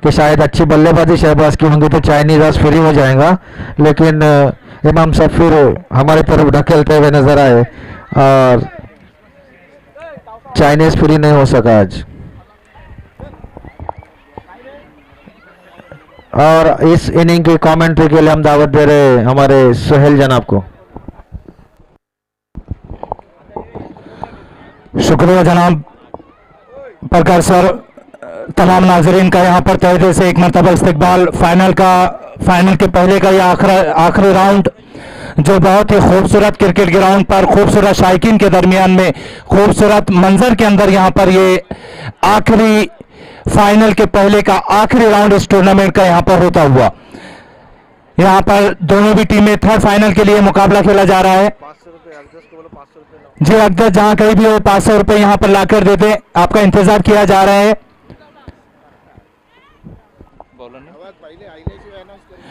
कि शायद अच्छी बल्लेबाजी शहबाज की होंगी तो चाइनीज आज फ्री हो जाएगा, लेकिन इमाम साहब फिर हमारी तरफ ढकेलते हुए नजर आए और चाइनीज फ्री नहीं हो सका आज। और इस इनिंग की कमेंट्री के लिए हम दावत दे रहे हैं हमारे सुहेल जनाब को। शुक्रिया जनाब प्रकाश सर। तमाम नाजरीन का यहाँ पर तहे दिल से एक मरतबा इस्तकबाल। फाइनल के पहले का यह आखिरी राउंड जो बहुत ही खूबसूरत क्रिकेट ग्राउंड पर खूबसूरत शायकीन के दरमियान में खूबसूरत मंजर के अंदर यहाँ पर ये आखिरी फाइनल के पहले का आखिरी राउंड इस टूर्नामेंट का यहाँ पर होता हुआ, यहाँ पर दोनों भी टीमें थर्ड फाइनल के लिए मुकाबला खेला जा रहा है। जी अक्सर जहां कहीं भी हो 500 रुपए यहाँ पर लाकर देते, आपका इंतजार किया जा रहा है।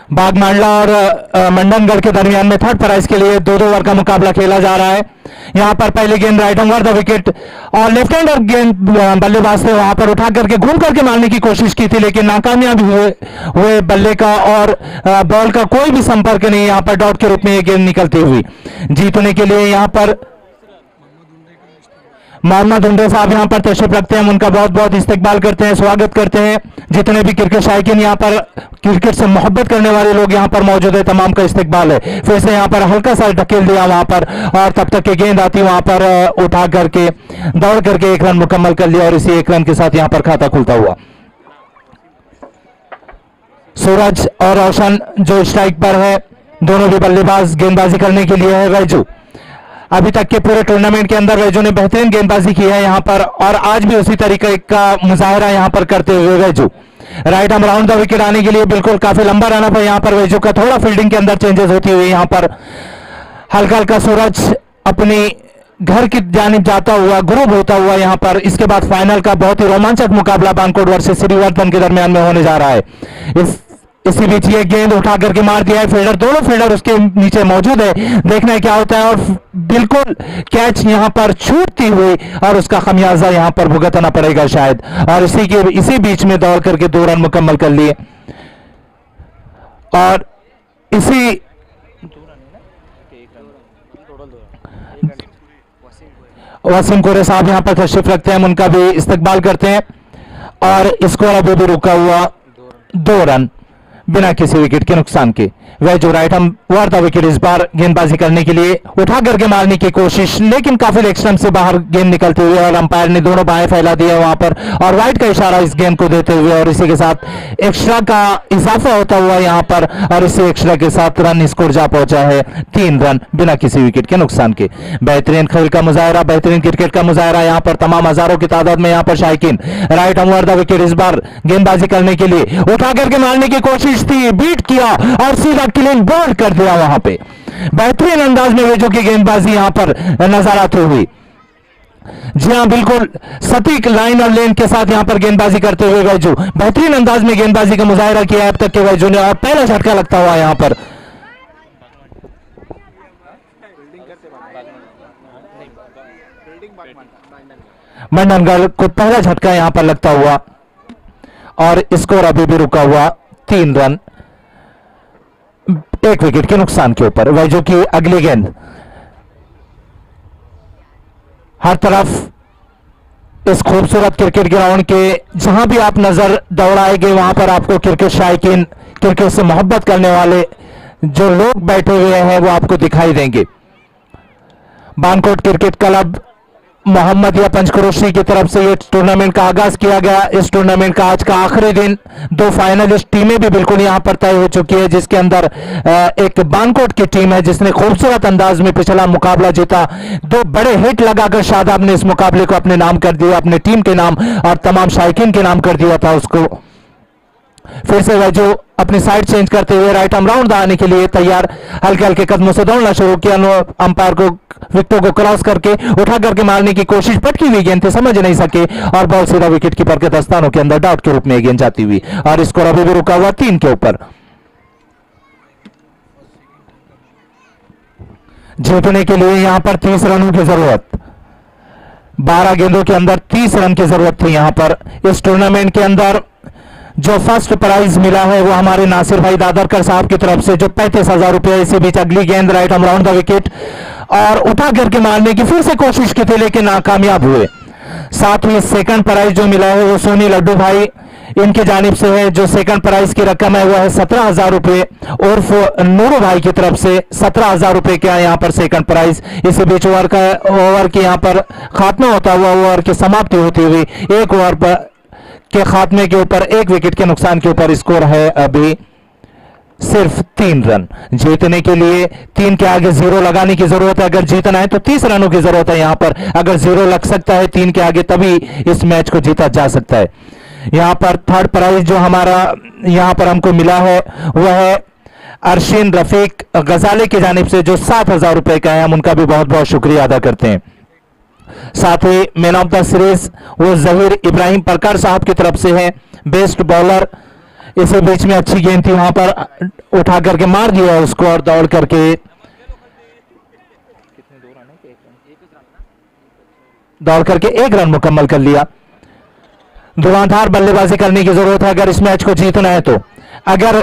बागमांडला और मंडनगढ़ के दरमियान में थर्ड प्राइज के लिए 2-2 ओवर का मुकाबला खेला जा रहा है। यहाँ पर पहले गेंद राइट ओवर द विकेट और लेफ्ट हैंडर गेंद बल्लेबाज ने वहां पर उठा करके घूम करके मारने की कोशिश की थी, लेकिन नाकामयाब हुए बल्ले का और बॉल का कोई भी संपर्क नहीं। यहाँ पर डॉट के रूप में ये गेंद निकलती हुई जीतने के लिए यहाँ पर मोहम्मद हुंडे साहब यहाँ पर तशरीफ रखते हैं। उनका बहुत बहुत इस्तकबाल करते हैं, स्वागत करते हैं। जितने भी क्रिकेट शायकीन यहाँ पर क्रिकेट से मोहब्बत करने वाले लोग यहाँ पर मौजूद है, तमाम का इस्तकबाल है। फिर से यहाँ पर हल्का सा ढकेल दिया वहां पर और तब तक के गेंद आती वहां पर उठा करके दौड़ करके 1 रन मुकम्मल कर लिया और इसी 1 रन के साथ यहाँ पर खाता खुलता हुआ। सूरज और रोशन जो स्ट्राइक पर है, दोनों भी बल्लेबाज गेंदबाजी करने के लिए है। वैजू अभी तक के पूरे टूर्नामेंट के अंदर वैजू ने बेहतरीन गेंदबाजी की है यहाँ पर और आज भी उसी तरीके का मुजाहरा यहाँ पर करते हुए Vaiju right arm round the wicket आने के लिए बिल्कुल काफी लंबा रन अप है यहाँ पर वैजू का। थोड़ा फील्डिंग के अंदर चेंजेस होती हुई यहाँ पर हल्का हल्का सूरज अपनी घर की जानिब जाता हुआ ग्रुप होता हुआ यहाँ पर। इसके बाद फाइनल का बहुत ही रोमांचक मुकाबला बानकोट वर्सेस श्रीवर्धन के दरमियान में होने जा रहा है। इसी बीच ये गेंद उठा करके मार दिया है फील्डर, दोनों फील्डर उसके नीचे मौजूद है, देखना है क्या होता है। और बिल्कुल कैच यहां पर छूटती हुई और उसका खमियाजा यहां पर भुगतना पड़ेगा शायद। और इसी बीच में दौड़ करके 2 रन मुकम्मल कर लिए और इसी वसीम कोरे साहब यहां पर तशरीफ रखते हैं, उनका भी इस्तकबाल करते हैं। और स्कोर अभी भी रुका हुआ 2 रन बिना किसी विकेट के नुकसान के। वह जो राइट हम ओवर द विकेट इस बार गेंदबाजी करने के लिए उठा करके मारने की कोशिश, लेकिन काफी लेग स्टंप से बाहर गेंद निकलते हुए और अंपायर ने दोनों बाहें फैला दिया वहां पर और वाइड का इशारा इस गेंद को देते हुए और इसी के साथ एक्स्ट्रा का इजाफा होता हुआ यहां पर और इसी एक्स्ट्रा के साथ रन स्कोर जा पहुंचा है 3 रन बिना किसी विकेट के नुकसान के। बेहतरीन खेल का मुजाहरा, बेहतरीन क्रिकेट का मुजाहरा यहाँ पर तमाम हजारों की तादाद में यहाँ पर शायकीन राइट ओवर द विकेट इस बार गेंदबाजी करने के लिए उठा करके मारने की कोशिश थी, बीट किया और सीधा क्लीन बॉल कर दिया वहां पे। बेहतरीन अंदाज में वेजो की गेंदबाजी यहां पर नजर आती हुई। जी हां, बिल्कुल सटीक लाइन और लेन के साथ यहां पर गेंदबाजी करते हुए वैजू बेहतरीन अंदाज में गेंदबाजी का मुजाहिरा किया अब तक के वैजू ने और पहला झटका लगता हुआ यहां पर मंडनगढ़ को पहला झटका यहां पर लगता हुआ और स्कोर अभी भी रुका हुआ 3 रन 1 विकेट के नुकसान के ऊपर। वैजू की अगली गेंद हर तरफ इस खूबसूरत क्रिकेट ग्राउंड के जहां भी आप नजर दौड़ाएंगे वहां पर आपको क्रिकेट शायकीन, क्रिकेट से मोहब्बत करने वाले जो लोग बैठे हुए हैं वो आपको दिखाई देंगे। बानकोट क्रिकेट क्लब मोहम्मदिया पंचक्रोशी की तरफ से ये टूर्नामेंट का आगाज किया गया। इस टूर्नामेंट का आज का आखिरी दिन 2 फाइनलिस्ट टीमें भी बिल्कुल यहां पर तय हो चुकी है, जिसके अंदर एक बानकोट की टीम है जिसने खूबसूरत अंदाज में पिछला मुकाबला जीता। 2 बड़े हिट लगाकर शादाब ने इस मुकाबले को अपने नाम कर दिया, अपने टीम के नाम और तमाम शायकीन के नाम कर दिया था उसको। फिर से वह जो अपनी साइड चेंज करते हुए राइट आर्म राउंड आने के लिए तैयार, हल्के हल्के कदमों से दौड़ना शुरू किया। अंपायर को विकेटों को क्रॉस करके उठा करके मारने की कोशिश, पटकी हुई गेंद थे, समझ नहीं सके और बॉल सीधा विकेट कीपर के दस्तानों के अंदर डॉट के रूप में गेंद जाती हुई और स्कोर अभी भी रुका हुआ 3 के ऊपर। जीतने के लिए यहां पर 30 रनों की जरूरत, 12 गेंदों के अंदर 30 रन की जरूरत थी यहां पर। इस टूर्नामेंट के अंदर जो फर्स्ट प्राइज मिला है वो हमारे नासिर भाई दादरकर साहब की तरफ से, जो 35,000 रुपए। इसी बीच अगली गेंद राइट हम राउंड द विकेट और उठा करके मारने की फिर से कोशिश की थी लेकिन नाकामयाब हुए। साथ ही सेकंड प्राइज जो मिला है वो सोनी लड्डू भाई इनकी जानिब से है, जो सेकंड प्राइज की रकम है वो है 17,000 रुपए उर्फ नूरू भाई की तरफ से 17,000 रुपए का यहाँ पर सेकंड प्राइज। इसी बीच ओवर की यहाँ पर खात्मा होता हुआ ओवर की समाप्ति होती हुई एक ओवर पर के खात्मे के ऊपर एक विकेट के नुकसान के ऊपर स्कोर है अभी सिर्फ 3 रन। जीतने के लिए 3 के आगे 0 लगाने की जरूरत है। अगर जीतना है तो 30 रनों की जरूरत है। यहां पर अगर 0 लग सकता है 3 के आगे तभी इस मैच को जीता जा सकता है। यहां पर थर्ड प्राइज जो हमारा यहां पर हमको मिला है वह है अरशीन रफीक गजाले की जानिब से, जो 7,000 रुपए का है। हम उनका भी बहुत बहुत शुक्रिया अदा करते हैं। साथ ही मैन ऑफ द सीरीज वो जहीर इब्राहिम परकर साहब की तरफ से है, बेस्ट बॉलर। इसी बीच में अच्छी गेंद थी, वहां पर उठा करके मार दिया उसको और दौड़ करके एक रन मुकम्मल कर लिया। धुआंधार बल्लेबाजी करने की जरूरत है अगर इस मैच को जीतना है तो। अगर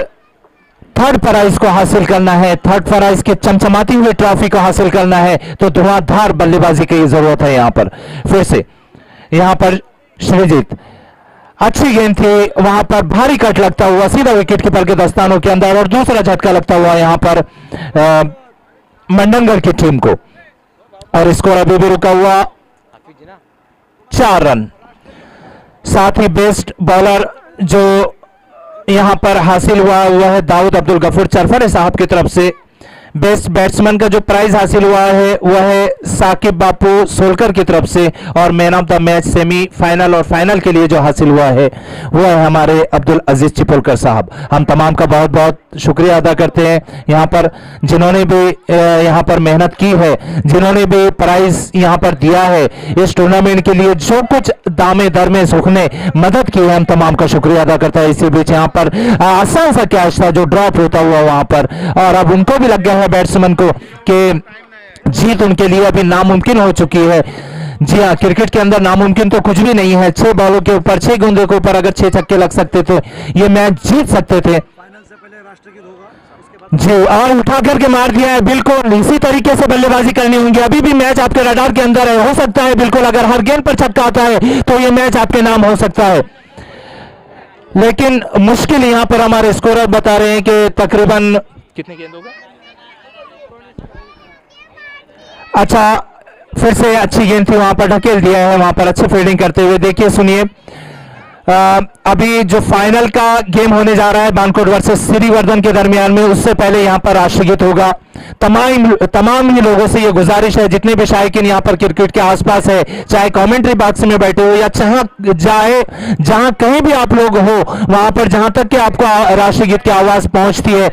थर्ड प्राइज को हासिल करना है, थर्ड प्राइज के चमचमाती हुई ट्रॉफी को हासिल करना है तो धुआंधार बल्लेबाजी की जरूरत है। यहां पर फिर से यहां पर श्रीजीत अच्छी गेंद थी, वहां पर भारी कट लगता हुआ सीधा विकेट कीपर के दस्तानों के अंदर और दूसरा झटका लगता हुआ यहां पर मंडनगढ़ की टीम को। और स्कोर अभी भी रुका हुआ 4 रन। साथ ही बेस्ट बॉलर जो यहां पर हासिल हुआ वह है दाऊद अब्दुल गफूर चरफरे साहब की तरफ से। बेस्ट बैट्समैन का जो प्राइज हासिल हुआ है वह है साकिब बापू सोलकर की तरफ से। और man of the match semifinal और फाइनल के लिए जो हासिल हुआ है वह है हमारे अब्दुल अजीज चिपोलकर साहब। हम तमाम का बहुत बहुत शुक्रिया अदा करते हैं यहाँ पर जिन्होंने भी यहाँ पर मेहनत की है, जिन्होंने भी प्राइज यहाँ पर दिया है इस टूर्नामेंट के लिए, जो कुछ दामे दरमे सुखने मदद की है, हम तमाम का शुक्रिया अदा करता है। इसी बीच यहाँ पर आसान सा कैच था जो ड्रॉप होता हुआ वहां पर, और अब उनको भी लग गया है बैट्समैन को कि जीत उनके लिए अभी नामुमकिन हो चुकी है। जी हाँ, क्रिकेट के अंदर नामुमकिन तो कुछ भी नहीं है। 6 बॉलों के ऊपर 6 गेंदों के ऊपर अगर 6 छक्के लग सकते तो ये मैच जीत सकते थे। जी, और उठा करके मार दिया है। बिल्कुल इसी तरीके से बल्लेबाजी करनी होगी। अभी भी मैच आपके रडार के अंदर है, हो सकता है बिल्कुल अगर हर गेंद पर छक्का आता है तो ये मैच आपके नाम हो सकता है। लेकिन मुश्किल यहां पर हमारे स्कोरर बता रहे हैं कि तकरीबन कितने गेंद होगा। अच्छा, फिर से अच्छी गेंद थी, वहां पर ढकेल दिया है, वहां पर अच्छी फील्डिंग करते हुए। देखिए सुनिए, अभी जो फाइनल का गेम होने जा रहा है बानकोट वर्सेस श्रीवर्धन के दरमियान में, उससे पहले यहां पर राष्ट्रगीत होगा। तमाम ही लोगों से ये गुजारिश है, जितने भी शायकीन यहां पर क्रिकेट के आसपास है, चाहे कमेंट्री बॉक्स में बैठे हो या जहां कहीं भी आप लोग हो, वहां पर जहां तक कि आपको राष्ट्रगीत की आवाज पहुंचती है,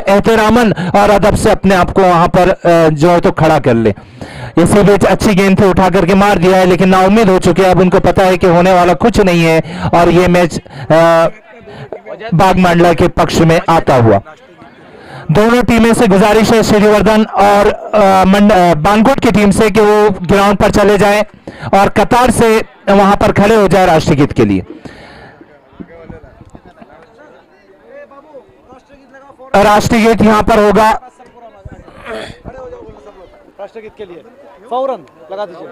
एहतरामन और अदब से अपने आप को वहां पर जो है तो खड़ा कर ले। इसी बीच अच्छी गेंद थी, उठा करके मार दिया है, लेकिन नाउम्मीद हो चुके हैं। अब उनको पता है कि होने वाला कुछ नहीं है और ये मैच बागमांडला के पक्ष में आता हुआ। दोनों टीमें से गुजारिश है, श्रीवर्धन और बानकोट की टीम से, कि वो ग्राउंड पर चले जाएं और कतार से वहां पर खड़े हो जाए राष्ट्रगीत के लिए। राष्ट्रगीत यहां पर होगा राष्ट्रगीत के लिए फौरन लगा दीजिए।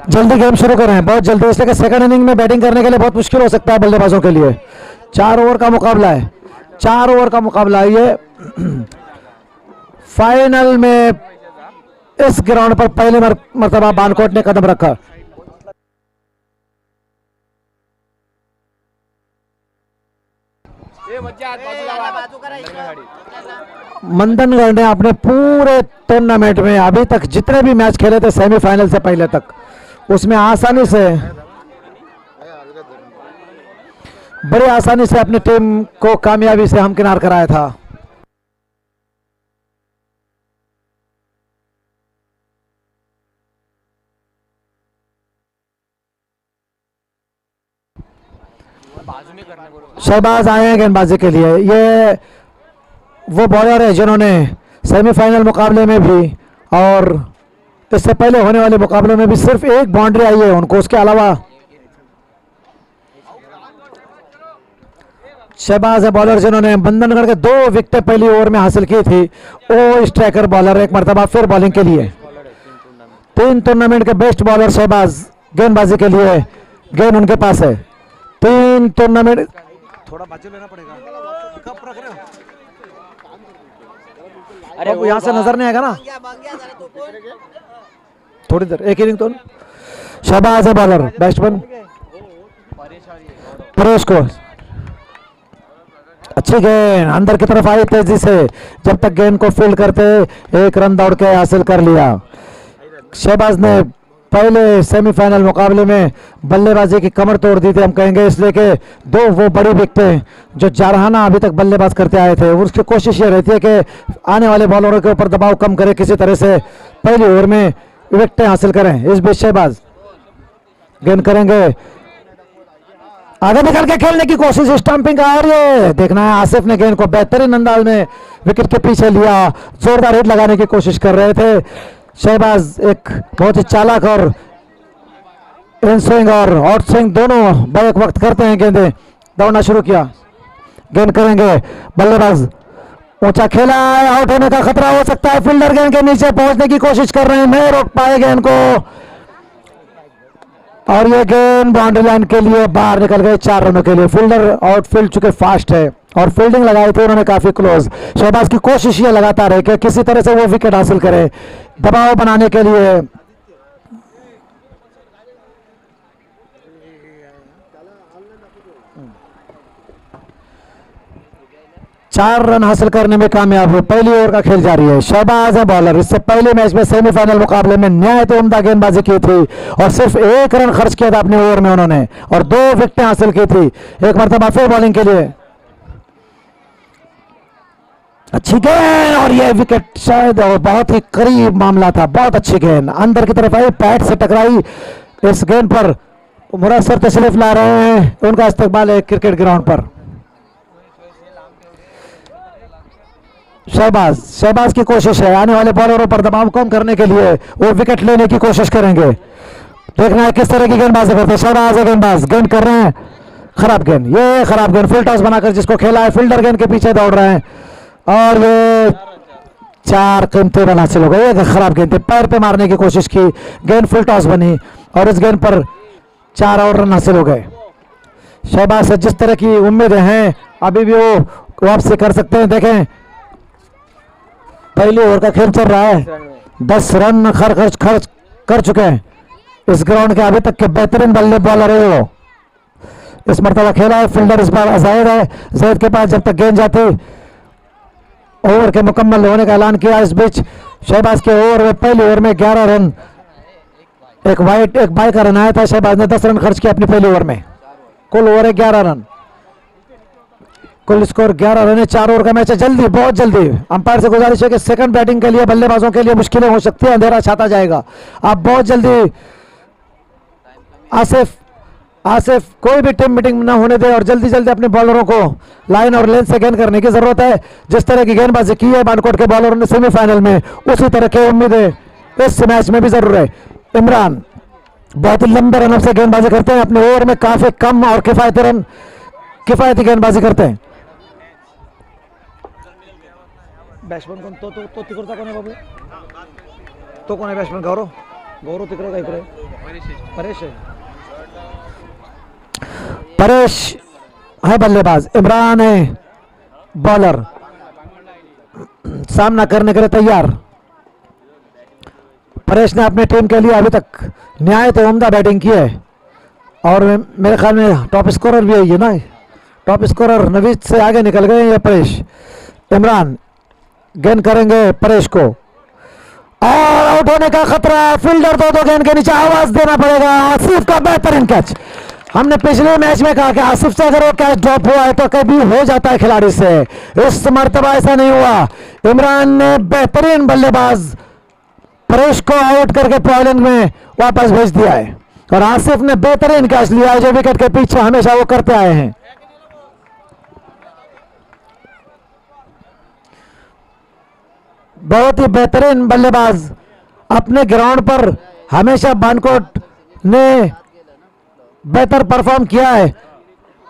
जल्दी गेम शुरू करें, बहुत जल्दी, इसलिए कि सेकंड इनिंग में बैटिंग करने के लिए बहुत मुश्किल हो सकता है बल्लेबाजों के लिए। 4 ओवर का मुकाबला है, 4 ओवर का मुकाबला है ये। फाइनल में इस ग्राउंड पर पहली मर्तबा बानकोट ने कदम रखा। मंदनगढ़ ने अपने पूरे टूर्नामेंट में अभी तक जितने भी मैच खेले थे सेमीफाइनल से पहले तक, उसमें आसानी से, बड़ी आसानी से अपनी टीम को कामयाबी से हमकिनार कराया था। शहबाज आए हैं गेंदबाजी के लिए। ये वो बॉलर है जिन्होंने सेमीफाइनल मुकाबले में भी और इससे पहले होने वाले मुकाबलों में भी सिर्फ एक बाउंड्री आई है उनको, उसके अलावा शहबाज है बॉलर जिन्होंने बंधनगढ़ के 2 विकेटें पहली ओवर में हासिल की थी। ओ स्ट्राइकर बॉलर, एक मरतबा फिर बॉलिंग के लिए। 3 टूर्नामेंट के बेस्ट बॉलर शहबाज गेंदबाजी के लिए, गेंद उनके पास है। 3 टूर्नामेंट, थोड़ा बाजू लेना पड़ेगा, कब रख रहे हो? अरे वो यहाँ से नजर नहीं आएगा ना, थोड़ी देर, एक इनिंग तो। शहबाज है बॉलर, बैट्समैन परेश को, अच्छी गेंद अंदर की तरफ आई तेजी से, जब तक गेंद को फील्ड करते 1 रन दौड़ के हासिल कर लिया। शहबाज ने पहले सेमीफाइनल मुकाबले में बल्लेबाजी की कमर तोड़ दी थी, हम कहेंगे, इसलिए कि 2 वो बड़ी विकेटें जो जारहाना अभी तक बल्लेबाज करते आए थे, उसकी कोशिश ये रहती है कि आने वाले बॉलरों के ऊपर दबाव कम करे, किसी तरह से पहली ओवर में विकेटें हासिल करें। इस बीच शहबाज गेंद करेंगे, आगे निकल के खेलने की कोशिश, स्टंपिंग का, और ये देखना है आसिफ ने गेंद को बेहतरीन अंदाज में विकेट के पीछे लिया, जोरदार हिट लगाने की कोशिश कर रहे थे। शहबाज एक बहुत ही चालाक और इन स्विंग और आउट स्विंग दोनों बैक वक्त करते हैं। गेंदें दौड़ना शुरू किया, गेंद करेंगे, बल्लेबाज ऊंचा खेला है, आउट होने का खतरा हो सकता है। फील्डर गेंद के नीचे पहुंचने की कोशिश कर रहे हैं, नहीं रोक पाए गेंद को, और ये गेंद बाउंड्री लाइन के लिए बाहर निकल गए 4 रनों के लिए। फील्डर आउटफील्ड चुके फास्ट है और फील्डिंग लगाई थी उन्होंने काफी क्लोज। शहबाज की कोशिश ये लगातार है कि किसी तरह से वो विकेट हासिल करे, दबाव बनाने के लिए। 4 रन हासिल करने में कामयाब हुए। पहली ओवर का खेल जारी है। शहबाज है बॉलर, इससे पहले मैच में सेमीफाइनल मुकाबले में न्यायत उम्दा गेंदबाजी की थी और सिर्फ 1 रन खर्च किया था अपने ओवर में उन्होंने और 2 विकेटें हासिल की थी। एक मरतबा फिर बॉलिंग के लिए, अच्छी गेंद और ये विकेट शायद और बहुत ही करीब मामला था। बहुत अच्छी गेंद अंदर की तरफ आई, पैड से टकराई। इस गेंद पर मुरस्सर तशरीफ ला रहे हैं, उनका इस्तकबाल है क्रिकेट ग्राउंड पर। शहबाज की कोशिश है आने वाले बॉलरों पर दबाव कम करने के लिए, वो विकेट लेने की कोशिश करेंगे। देखना है किस तरह की गेंदबाजी करते हैं। शहबाज है गेंदबाज, गेंद कर रहे हैं, खराब गेंद, ये खराब गेंद, फुल टॉस बनाकर जिसको खेला है फील्डर गेंद के पीछे दौड़ रहे हैं और ये 4 कीमती रन हासिल हो गए। खराब गेंद थी, पैर पे मारने की कोशिश की, गेंद फुल टॉस बनी और इस गेंद पर 4 और रन हासिल हो गए। शहबाज से जिस तरह की उम्मीदें हैं अभी भी वो वापसी कर सकते हैं। देखें पहली ओवर का खेल चल रहा है, 10 रन खर्च कर चुके हैं इस ग्राउंड के अभी तक के बेहतरीन बल्ले बॉलर है वो। इस मरतबा खेला है फील्डर इस बार जैद है, जैद के पास जब तक गेंद जाती ओवर के मुकम्मल होने का ऐलान किया। इस बीच शहबाज के ओवर में पहली ओवर में 11 रन, एक वाइट एक बाई का रन आया था। शहबाज ने 10 रन खर्च किया अपनी पहली ओवर में, कुल ओवर है 11 रन, कुल स्कोर 11 रन है। 4 ओवर का मैच है। जल्दी, बहुत जल्दी अंपायर से गुजारिश है कि सेकंड बैटिंग के लिए बल्लेबाजों के लिए मुश्किलें हो सकती है, अंधेरा छाता जाएगा। आप बहुत जल्दी आसिफ कोई भी टीम मीटिंग ना होने दे और जल्दी जल्दी अपने बॉलरों को लाइन और लेंथ से गेंद करने की जरूरत है। जिस तरह की गेंदबाजी की है बानकोट के बॉलरों ने सेमीफाइनल में, उसी तरह की उम्मीदें इस मैच में भी जरूर है। इमरान बहुत ही लंबे रनों से गेंदबाजी करते हैं, अपने ओवर में काफी कम और किफायती गेंदबाजी करते हैं। बैट्समैन कौन तो तिकड़ता कौन है बाबू? तो कौन है बैट्समैन? गौरव तिकड़े का इकड़े परेश है। परेश है बल्लेबाज, इमरान है बॉलर, सामना करने के लिए तैयार। परेश ने अपनी टीम के लिए अभी तक निहायत उम्दा बैटिंग की है और मेरे ख्याल में टॉप स्कोरर भी है ये ना, टॉप स्कोरर नवीद से आगे निकल गए ये परेश। इमरान गेंद करेंगे परेश को और आउट होने का खतरा, फील्डर दो गेंद के नीचे, आवाज देना पड़ेगा। आसिफ का बेहतरीन कैच। हमने पिछले मैच में कहा कि आसिफ से अगर वो कैच ड्रॉप हुआ है तो कभी हो जाता है खिलाड़ी से, इस मर्तबा ऐसा नहीं हुआ। इमरान ने बेहतरीन बल्लेबाज परेश को आउट करके पॉइंट में वापस भेज दिया है और आसिफ ने बेहतरीन कैच लिया है जो विकेट के पीछे हमेशा वो करते आए हैं। बहुत ही बेहतरीन बल्लेबाज अपने ग्राउंड पर हमेशा बानकोट ने बेहतर परफॉर्म किया है।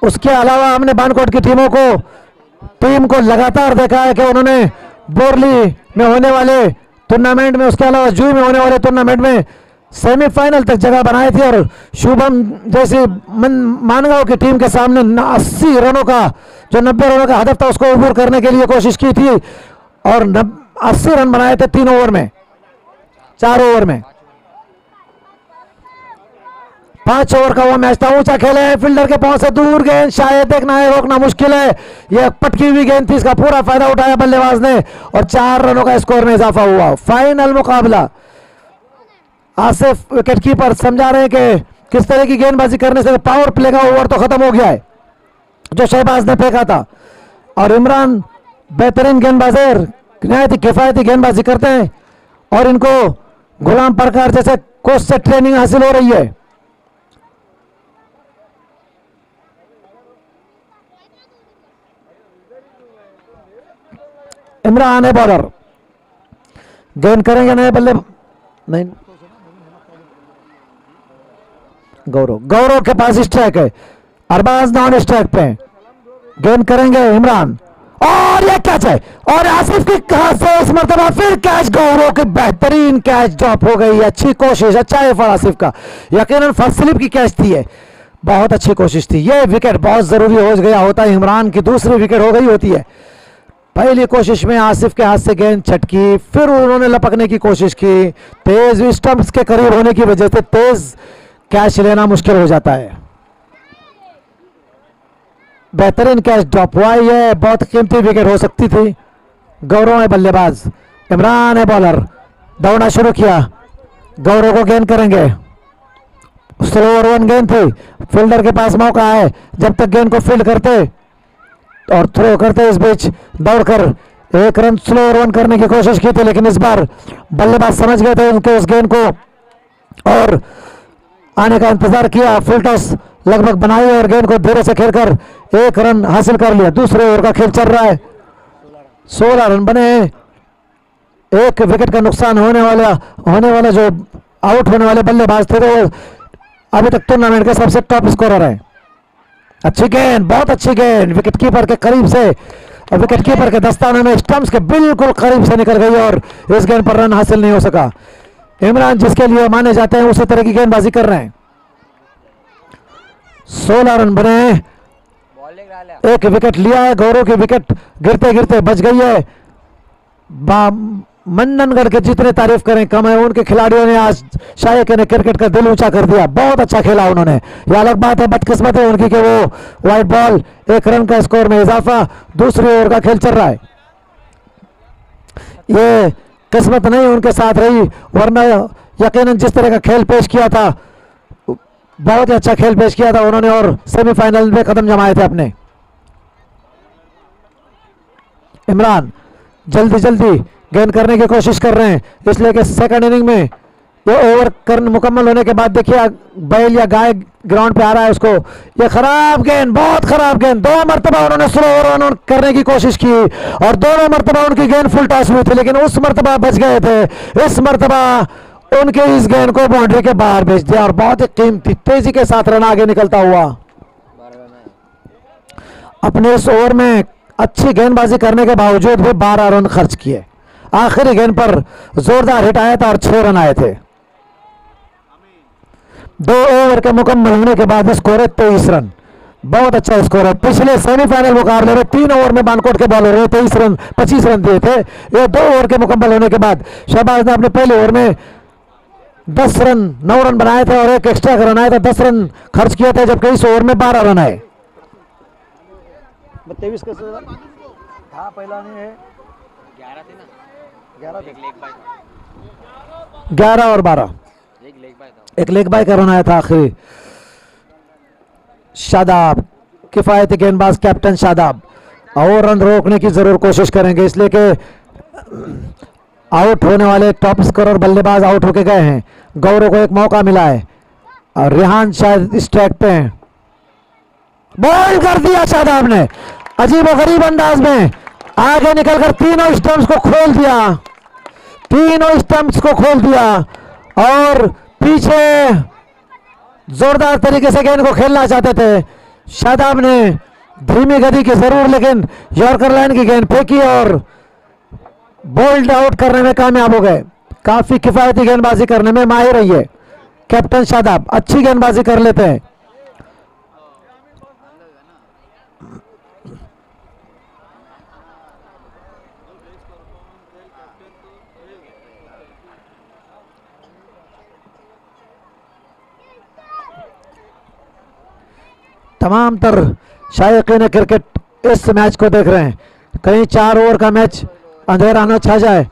उसके अलावा हमने बानकोट की टीम को लगातार देखा है कि उन्होंने बोरली में होने वाले टूर्नामेंट में, उसके अलावा जूही में होने वाले टूर्नामेंट में सेमीफाइनल तक जगह बनाई थी और शुभम जैसी मानगांव की टीम के सामने 80 रनों का जो 90 रनों का हदफ था उसको अबूर करने के लिए कोशिश की थी और 80 रन बनाए थे 3 ओवर में, 4 ओवर में। 5 ओवर का वो मैच था, ऊंचा खेले हैं, फील्डर के पांव से दूर गेंद, शायद देखना है, रोकना मुश्किल है। यह पटकी हुई गेंद थी, इसका पूरा फायदा उठाया बल्लेबाज ने और 4 रनों का स्कोर में इजाफा हुआ। फाइनल मुकाबला। आसिफ विकेट कीपर समझा रहे हैं कि किस तरह की गेंदबाजी करने से पावर प्ले का ओवर तो खत्म हो गया है जो शहबाज ने फेंका था और इमरान बेहतरीन गेंदबाजर निहायत किफायती गेंदबाजी करते हैं और इनको गुलाम प्रकार जैसे कोच से ट्रेनिंग हासिल हो रही है। इमरान है बॉलर, गेंद करेंगे नए बल्ले नहीं, गौरव के पास स्ट्राइक है, अरबाज नॉन स्ट्राइक पे, गेंद करेंगे इमरान और ये कैच है और आसिफ की कहां से इस मर्तबा फिर कैच, गौरव की बेहतरीन कैच ड्रॉप हो गई। अच्छी कोशिश, अच्छा है फॉर आसिफ का, यकीनन फर्स्ट स्लिप की कैच थी है, बहुत अच्छी कोशिश थी। ये विकेट बहुत जरूरी हो गया होता है, इमरान की दूसरी विकेट हो गई होती है। पहली कोशिश में आसिफ के हाथ से गेंद छटकी, फिर उन्होंने लपकने की कोशिश की, तेज स्टंप्स के करीब होने की वजह से तेज कैच लेना मुश्किल हो जाता है। बेहतरीन कैच ड्रॉप हुआ, ये बहुत कीमती विकेट हो सकती थी। गौरव है बल्लेबाज, इमरान है बॉलर, दौड़ना शुरू किया, गौरव को गेंद करेंगे, स्लो रन गेंद थी, फील्डर के पास मौका है, जब तक गेंद को फील्ड करते और थ्रो करते इस बीच दौड़कर 1 रन स्लो रन करने की कोशिश की थी, लेकिन इस बार बल्लेबाज समझ गए थे उनके उस गेंद को और आने का इंतजार किया, फुल टॉस लगभग बनाई और गेंद को धीरे से खेलकर 1 रन हासिल कर लिया। दूसरे ओवर का खेल चल रहा है, 16 रन बने हैं, 1 विकेट का नुकसान होने वाला जो आउट होने वाले बल्लेबाज थे तो अभी तक टूर्नामेंट के सबसे टॉप स्कोरर है। अच्छी गेंद, बहुत अच्छी गेंद, विकेट कीपर के करीब से और विकेट कीपर के दस्ताने में स्टंप्स के बिल्कुल करीब से निकल गई और इस गेंद पर रन हासिल नहीं हो सका। इमरान जिसके लिए माने जाते हैं उसी तरह की गेंदबाजी कर रहे हैं। 16 रन बने हैं, 1 विकेट लिया है, गौरव की विकेट गिरते गिरते बच गई है। मंडनगढ़ के जितने तारीफ करें कम है, उनके खिलाड़ियों ने आज शायक ने क्रिकेट का दिल ऊंचा कर दिया, बहुत अच्छा खेला उन्होंने। यह अलग बात है, बदकिस्मत है उनकी कि वो वाइट बॉल, 1 रन का स्कोर में इजाफा, दूसरी ओवर का खेल चल रहा है। ये किस्मत नहीं उनके साथ रही, वरना यकीनन जिस तरह का खेल पेश किया था, बहुत ही अच्छा खेल पेश किया था उन्होंने और सेमीफाइनल में कदम जमाए थे अपने। इमरान जल्दी जल्दी गेंद करने की कोशिश कर रहे हैं, इसलिए कि सेकंड इनिंग में ये ओवर करने मुकम्मल होने के बाद देखिए बैल या गाय ग्राउंड पे आ रहा है उसको, ये खराब गेंद, बहुत खराब गेंद, 2 मरतबा उन्होंने स्लो ओवर करने की कोशिश की और दोनों मरतबा उनकी गेंद फुल टॉस हुई थी, लेकिन उस मरतबा बच गए थे, इस मरतबा उनके इस गेंद को बाउंड्री के बाहर भेज दिया और बहुत ही कीमती तेजी के साथ रन आगे निकलता हुआ। अपने इस ओवर में अच्छी गेंदबाजी करने के बावजूद भी 12 रन खर्च किए। आखिरी गेंद पर जोरदार हिट आया था और 6 रन आए थे। 2 ओवर के मुकम्मल होने के बाद स्कोर है 23 रन, बहुत अच्छा स्कोर है। पिछले सेमीफाइनल मुकाबले में 3 ओवर में बानकोट के बॉलर ने 23 रन 25 रन दिए थे। ये 2 ओवर के मुकम्मल होने के बाद शहबाज ने अपने पहले ओवर में 10 रन 9 रन बनाए थे और एक एक्स्ट्रा रन आए थे, 10 रन खर्च किए थे, जबकि इस ओवर में 12 रन आए। 23 कैसे था पहला नहीं है, 11 थे ना, 11 एक लेग बाय था, 11 और 12, एक लेग बाय था। एक लेग बाय का रन आया था आखिरी। शादाब किफायती गेंदबाज कैप्टन शादाब और रन रोकने की जरूर कोशिश करेंगे, इसलिए कि आउट होने वाले टॉप स्कोरर बल्लेबाज आउट होके गए हैं। गौरव को एक मौका मिला है और रेहान शायद स्ट्राइक पे हैं। बॉल कर दिया शादाब ने अजीब गरीब अंदाज में, आगे निकलकर तीनों स्टंप्स को खोल दिया, तीनों स्टंप्स को खोल दिया और पीछे जोरदार तरीके से गेंद को खेलना चाहते थे। शादाब ने धीमी गति की जरूर, लेकिन यॉर्कर लाइन की गेंद फेंकी और बोल्ड आउट करने में कामयाब हो गए। काफी किफायती गेंदबाजी करने में माहिर है ये कैप्टन शादाब, अच्छी गेंदबाजी कर लेते हैं। तमाम तर शायकीन क्रिकेट इस मैच को देख रहे हैं, कहीं 4 ओवर का मैच अंधेरा न छा जाए।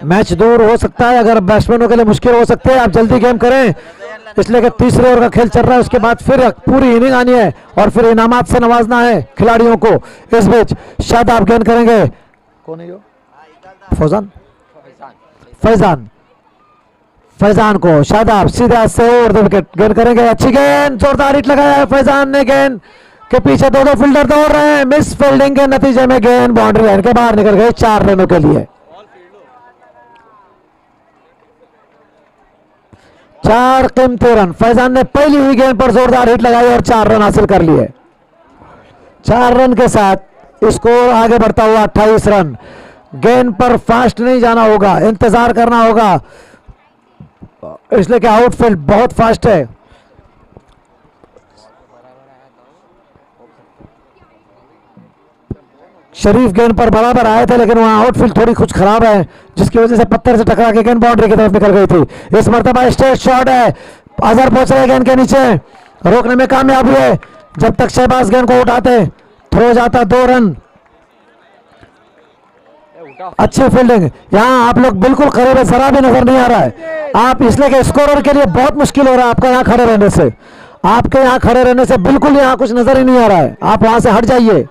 मैच दूर हो सकता है, अगर बैट्समैनों के लिए मुश्किल हो सकती है, आप जल्दी गेम करें, इसलिए कि तीसरे ओवर का खेल चल रहा है, उसके बाद फिर पूरी इनिंग आनी है और फिर इनामात से नवाजना है खिलाड़ियों को। इस बीच शादाब गेंद करेंगे, कौन है फौजान फैजान फैजान को शादाब सीधा से ओवर द विकेट गेंद करेंगे, अच्छी गेंद, जोरदार हिट लगाया है फैजान ने, गेंद के पीछे 2 फील्डर दौड़ रहे हैं, मिस फील्डिंग के नतीजे में गेंद बाउंड्री लाइन के बाहर निकल गए 4 रनों के लिए। 4 कीमती रन, फैजान ने पहली ही गेंद पर जोरदार हिट लगाई और 4 रन हासिल कर लिए। 4 रन के साथ स्कोर आगे बढ़ता हुआ 28 रन। गेंद पर फास्ट नहीं जाना होगा, इंतजार करना होगा, इसलिए कि आउटफील्ड बहुत फास्ट है। शरीफ गेंद पर बराबर आए थे, लेकिन वहां आउटफील्ड थोड़ी कुछ खराब है, जिसकी वजह से पत्थर से टकरा के गेंद बाउंड्री की तरफ निकल गई थी। इस मरतबा स्ट्रेट शॉट है, अजहर पहुंच रहे गेंद के नीचे, रोकने में कामयाब हुए, जब तक शहबाज गेंद को उठाते थ्रो जाता 2 रन। अच्छी फील्डिंग, यहाँ आप लोग बिल्कुल करीब है, जरा भी नजर नहीं आ रहा है आप, इसलिए कि स्कोरर के लिए बहुत मुश्किल हो रहा है आपका यहाँ खड़े रहने से, आपके यहाँ खड़े रहने से बिल्कुल यहाँ कुछ नजर ही नहीं आ रहा है, आप वहां से हट जाइए।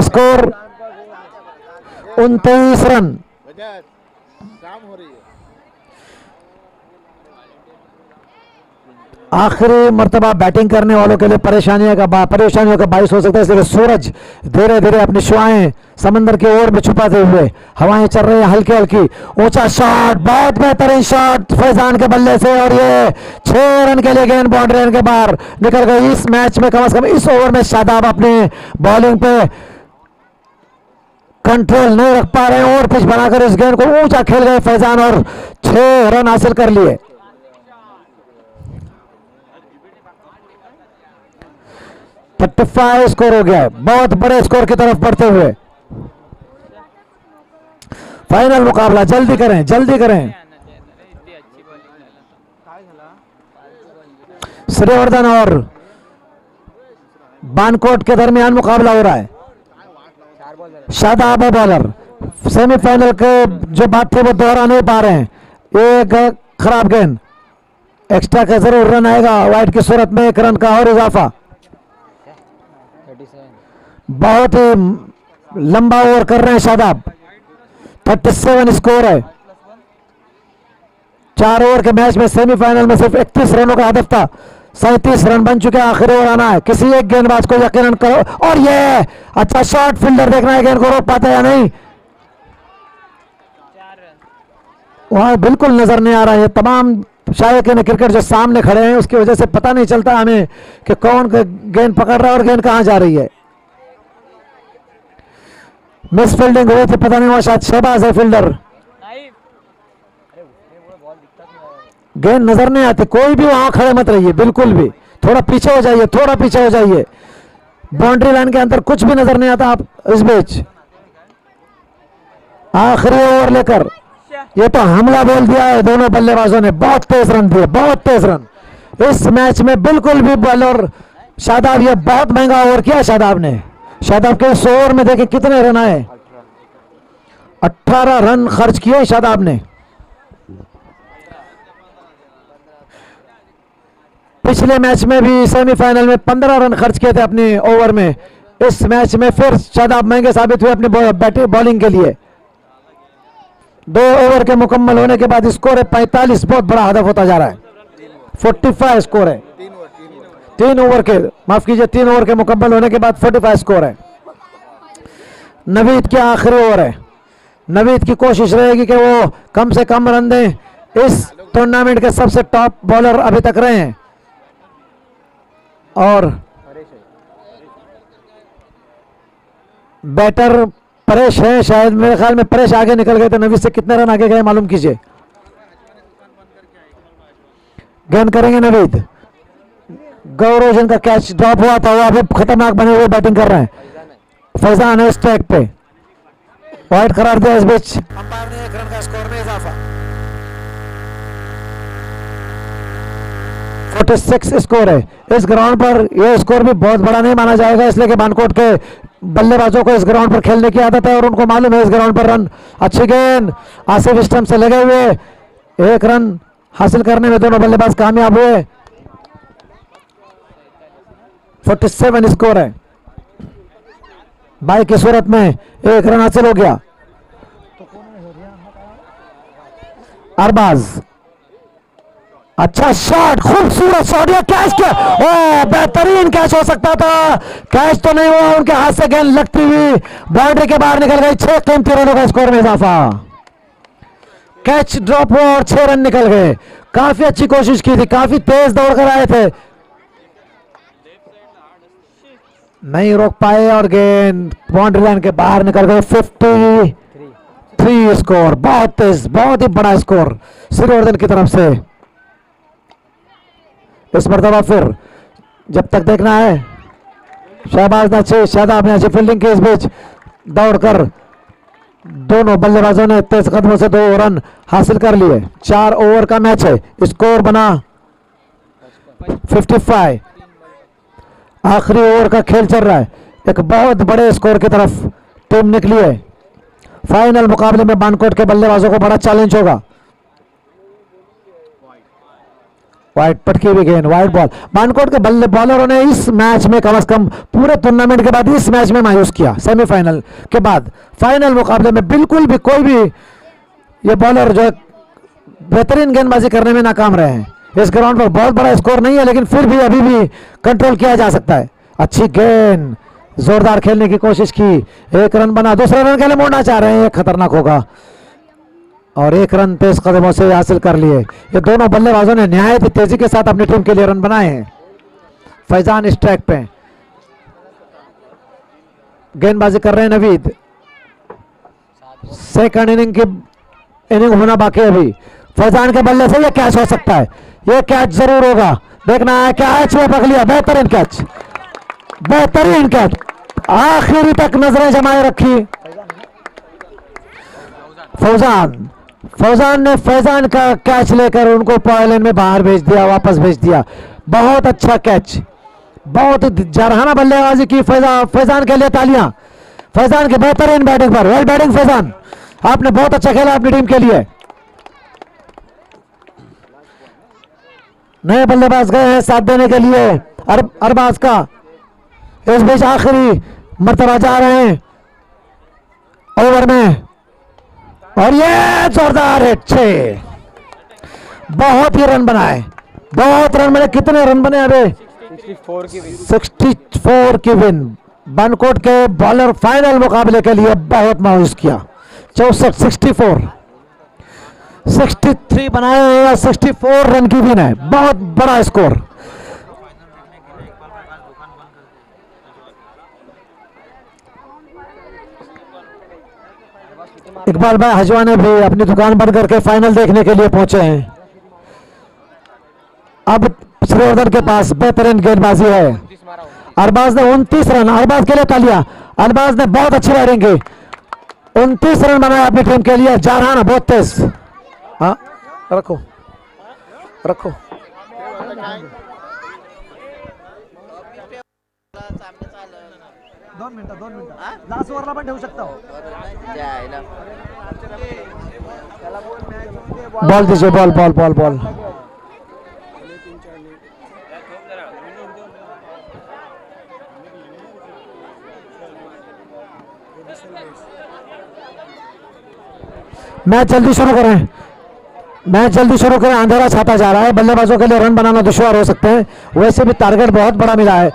Score 29 run. आखिरी मर्तबा बैटिंग करने वालों के लिए परेशानियों का बाइस हो सकता है, इसलिए सूरज धीरे धीरे अपनी शुआएं समंदर की ओर में छुपाते हुए हवाएं चल रही हैं हल्की हल्की। ऊंचा शॉट, बहुत बेहतरीन शॉट फैजान के बल्ले से, और ये 6 रन के लिए गेंद बाउंड्री लाइन के बाहर निकल गई। इस मैच में कम से कम इस ओवर में शादाब अपने बॉलिंग पे कंट्रोल नहीं रख पा रहे, और पिच बनाकर इस गेंद को ऊंचा खेल गए फैजान और 6 रन हासिल कर लिए। 35 स्कोर हो गया है, बहुत बड़े स्कोर की तरफ बढ़ते हुए। फाइनल मुकाबला, जल्दी करें जल्दी करें। श्रीवर्धन और बानकोट के दरमियान मुकाबला हो रहा है। शादाब बॉलर सेमीफाइनल के जो बात थी वो दोहरा नहीं पा रहे हैं, खराब गेंद, एक्स्ट्रा का जरूर रन आएगा वाइड की सूरत में, 1 रन का और इजाफा। 37 बहुत ही लंबा ओवर कर रहे हैं शादाब। 37 स्कोर है। 4 ओवर के मैच में सेमीफाइनल में सिर्फ 31 रनों का हदफ था, 37 रन बन चुके हैं। आखिरी ओवर आना है, किसी एक गेंदबाज को यकीनन करो। और ये अच्छा शॉट, फील्डर देखना है गेंद को रोक पाता है या नहीं। वहां बिल्कुल नजर नहीं आ रहा है। तमाम शायकीन क्रिकेट जो सामने खड़े हैं उसकी वजह से पता नहीं चलता हमें कि कौन गेंद पकड़ रहा है और गेंद कहां जा रही है। मिस फील्डिंग हुई थी, पता नहीं हुआ, शायद शहबाज है फील्डर। गेंद नजर नहीं आती। कोई भी वहां खड़े मत रहिए, बिल्कुल भी। थोड़ा पीछे हो जाइए, थोड़ा पीछे हो जाइए। बाउंड्री लाइन के अंदर कुछ भी नजर नहीं आता आप इस बीच। आखिरी ओवर लेकर ये तो हमला बोल दिया है दोनों बल्लेबाजों ने। बहुत तेज रन दिए, बहुत तेज रन इस मैच में। बिल्कुल भी बॉलर शादाब, ये बहुत महंगा ओवर किया शादाब ने। शादाब के इस ओवर में देखें कितने रन आए, 18 रन खर्च किए शादाब ने। पिछले मैच में भी सेमीफाइनल में 15 रन खर्च किए थे अपने ओवर में। इस मैच में फिर शादाब महंगे साबित हुए अपनी बैटिंग बॉलिंग के लिए। 2 ओवर के मुकम्मल होने के बाद स्कोर है 45, बहुत बड़ा हदफ होता जा रहा है। 45 स्कोर है 3 ओवर के, माफ कीजिए 3 ओवर के मुकम्मल होने के बाद 45 स्कोर है। नवीद के आखिरी ओवर है। नवीद की कोशिश रहेगी कि वो कम से कम रन दें। इस टूर्नामेंट के सबसे टॉप बॉलर अभी तक रहे हैं और बैटर परेश है। शायद मेरे ख्याल में परेश आगे निकल गए थे। नवीद से कितने रन आगे गए मालूम कीजिए। गेंद करेंगे नवीद। गौरव जिनका कैच ड्रॉप हुआ था वो अभी खतरनाक बने हुए बैटिंग कर रहे हैं। फैजान है स्ट्राइक पे, वाइड करार दिया इस बीच। अंपायर ने 1 रन का स्कोर में इजाफा। 46 स्कोर है। इस ग्राउंड पर यह स्कोर भी बहुत बड़ा नहीं माना जाएगा, इसलिए कि बानकोट के बल्लेबाजों को इस ग्राउंड पर खेलने की आदत है और उनको मालूम है इस ग्राउंड पर रन। अच्छी गेंद आसिफ स्टंप से लगे हुए, 1 रन हासिल करने में दोनों बल्लेबाज कामयाब हुए। 47 स्कोर है। बाई की सूरत में 1 रन हासिल हो गया। अरबाज, अच्छा शॉट, खूबसूरत शॉट, ये कैच किया। ओ बेहतरीन कैच हो सकता था, कैच तो नहीं हुआ। उनके हाथ से गेंद लगती हुई बाउंड्री के बाहर निकल गई। 6 कीमती रनों का स्कोर में इजाफा। कैच ड्रॉप हुआ और 6 रन निकल गए। काफी अच्छी कोशिश की थी, काफी तेज दौड़कर आए थे, नहीं रोक पाए और गेंद बाउंड्री लाइन के बाहर निकल गए। 53 स्कोर, बहुत तेज, बहुत ही बड़ा स्कोर श्रीवर्धन की तरफ से। इस मरतबा फिर जब तक देखना है, शहबाज ने अच्छी, शादाब ने अच्छी फील्डिंग की। इस बीच दौड़कर दोनों बल्लेबाजों ने तेज कदमों से 2 रन हासिल कर लिए। 4 ओवर का मैच है, स्कोर बना 55। आखिरी ओवर का खेल चल रहा है। एक बहुत बड़े स्कोर की तरफ टीम निकली है। फाइनल मुकाबले में बानकोट के बल्लेबाजों को बड़ा चैलेंज होगा। वाइड पटकी हुई गेंद, वाइड बॉल। बानकोट के बॉलरों ने इस मैच में कम से कम पूरे टूर्नामेंट के बाद इस मैच में मायूस किया। सेमीफाइनल के बाद फाइनल मुकाबले में बिल्कुल भी कोई भी ये बॉलर जो बेहतरीन गेंदबाजी करने में नाकाम रहे हैं। इस ग्राउंड पर बहुत बड़ा स्कोर नहीं है, लेकिन फिर भी अभी भी कंट्रोल किया जा सकता है। अच्छी गेंद, जोरदार खेलने की कोशिश की, 1 रन बना। दूसरे रन के लिए मोड़ना चाह रहे हैं, ये खतरनाक होगा और 1 रन तेज कदमों से हासिल कर लिए। ये दोनों बल्लेबाजों ने निहायत तेजी के साथ अपनी टीम के लिए रन बनाए हैं। फैजान स्ट्राइक पे, गेंदबाजी कर रहे हैं नवीद। सेकंड इनिंग की इनिंग होना बाकी है अभी। फैजान के बल्ले से ये कैच हो सकता है, ये कैच जरूर होगा। देखना है, कैच में पकड़ लिया, बेहतरीन कैच, बेहतरीन कैच, आखिरी तक नजरें जमाए रखी। फौजान ने फैजान का कैच लेकर उनको पॉइंट में बाहर भेज दिया, वापस भेज दिया। बहुत अच्छा कैच, बहुत जरहाना बल्लेबाजी की फैजान के लिए तालियां। फैजान के बेहतरीन बैटिंग पर, वेल बैटिंग फैजान, आपने बहुत अच्छा खेला अपनी टीम के लिए। नए बल्लेबाज गए हैं साथ देने के लिए अरबाज का। इस बीच आखिरी मर्तबा जा रहे हैं ओवर में और ये जोरदार हिट 6। बहुत ही रन बनाए, बहुत रन बने। कितने रन बने अबे? 64 की विन। बनकोट के बॉलर फाइनल मुकाबले के लिए बहुत मायूस किया। 64 63 बनाए हैं, 64 रन की विन है, बहुत बड़ा स्कोर। इकबाल भाई हजवाने भी अपनी दुकान बंद करके फाइनल देखने के लिए पहुंचे हैं। अब श्रीवर्धन के पास बेहतरीन गेंदबाजी है। अरबाज ने 29 रन, अरबाज के लिए तालियां। अरबाज ने बहुत अच्छी बैटिंग की, 29 रन बनाया अपनी टीम के लिए। जारहान बहुत तेज। हाँ रखो रखो। 2 मिनिटं लास्ट ओव्हरला पण ठेवू शकता हो. बॉल दीजिए, ball ball ball ball. Match जल्दी शुरू करें, मैच जल्दी शुरू करें। अंधेरा छाता जा रहा है, बल्लेबाजों के लिए रन बनाना दुश्वार हो सकते हैं। वैसे भी टारगेट बहुत बड़ा मिला है,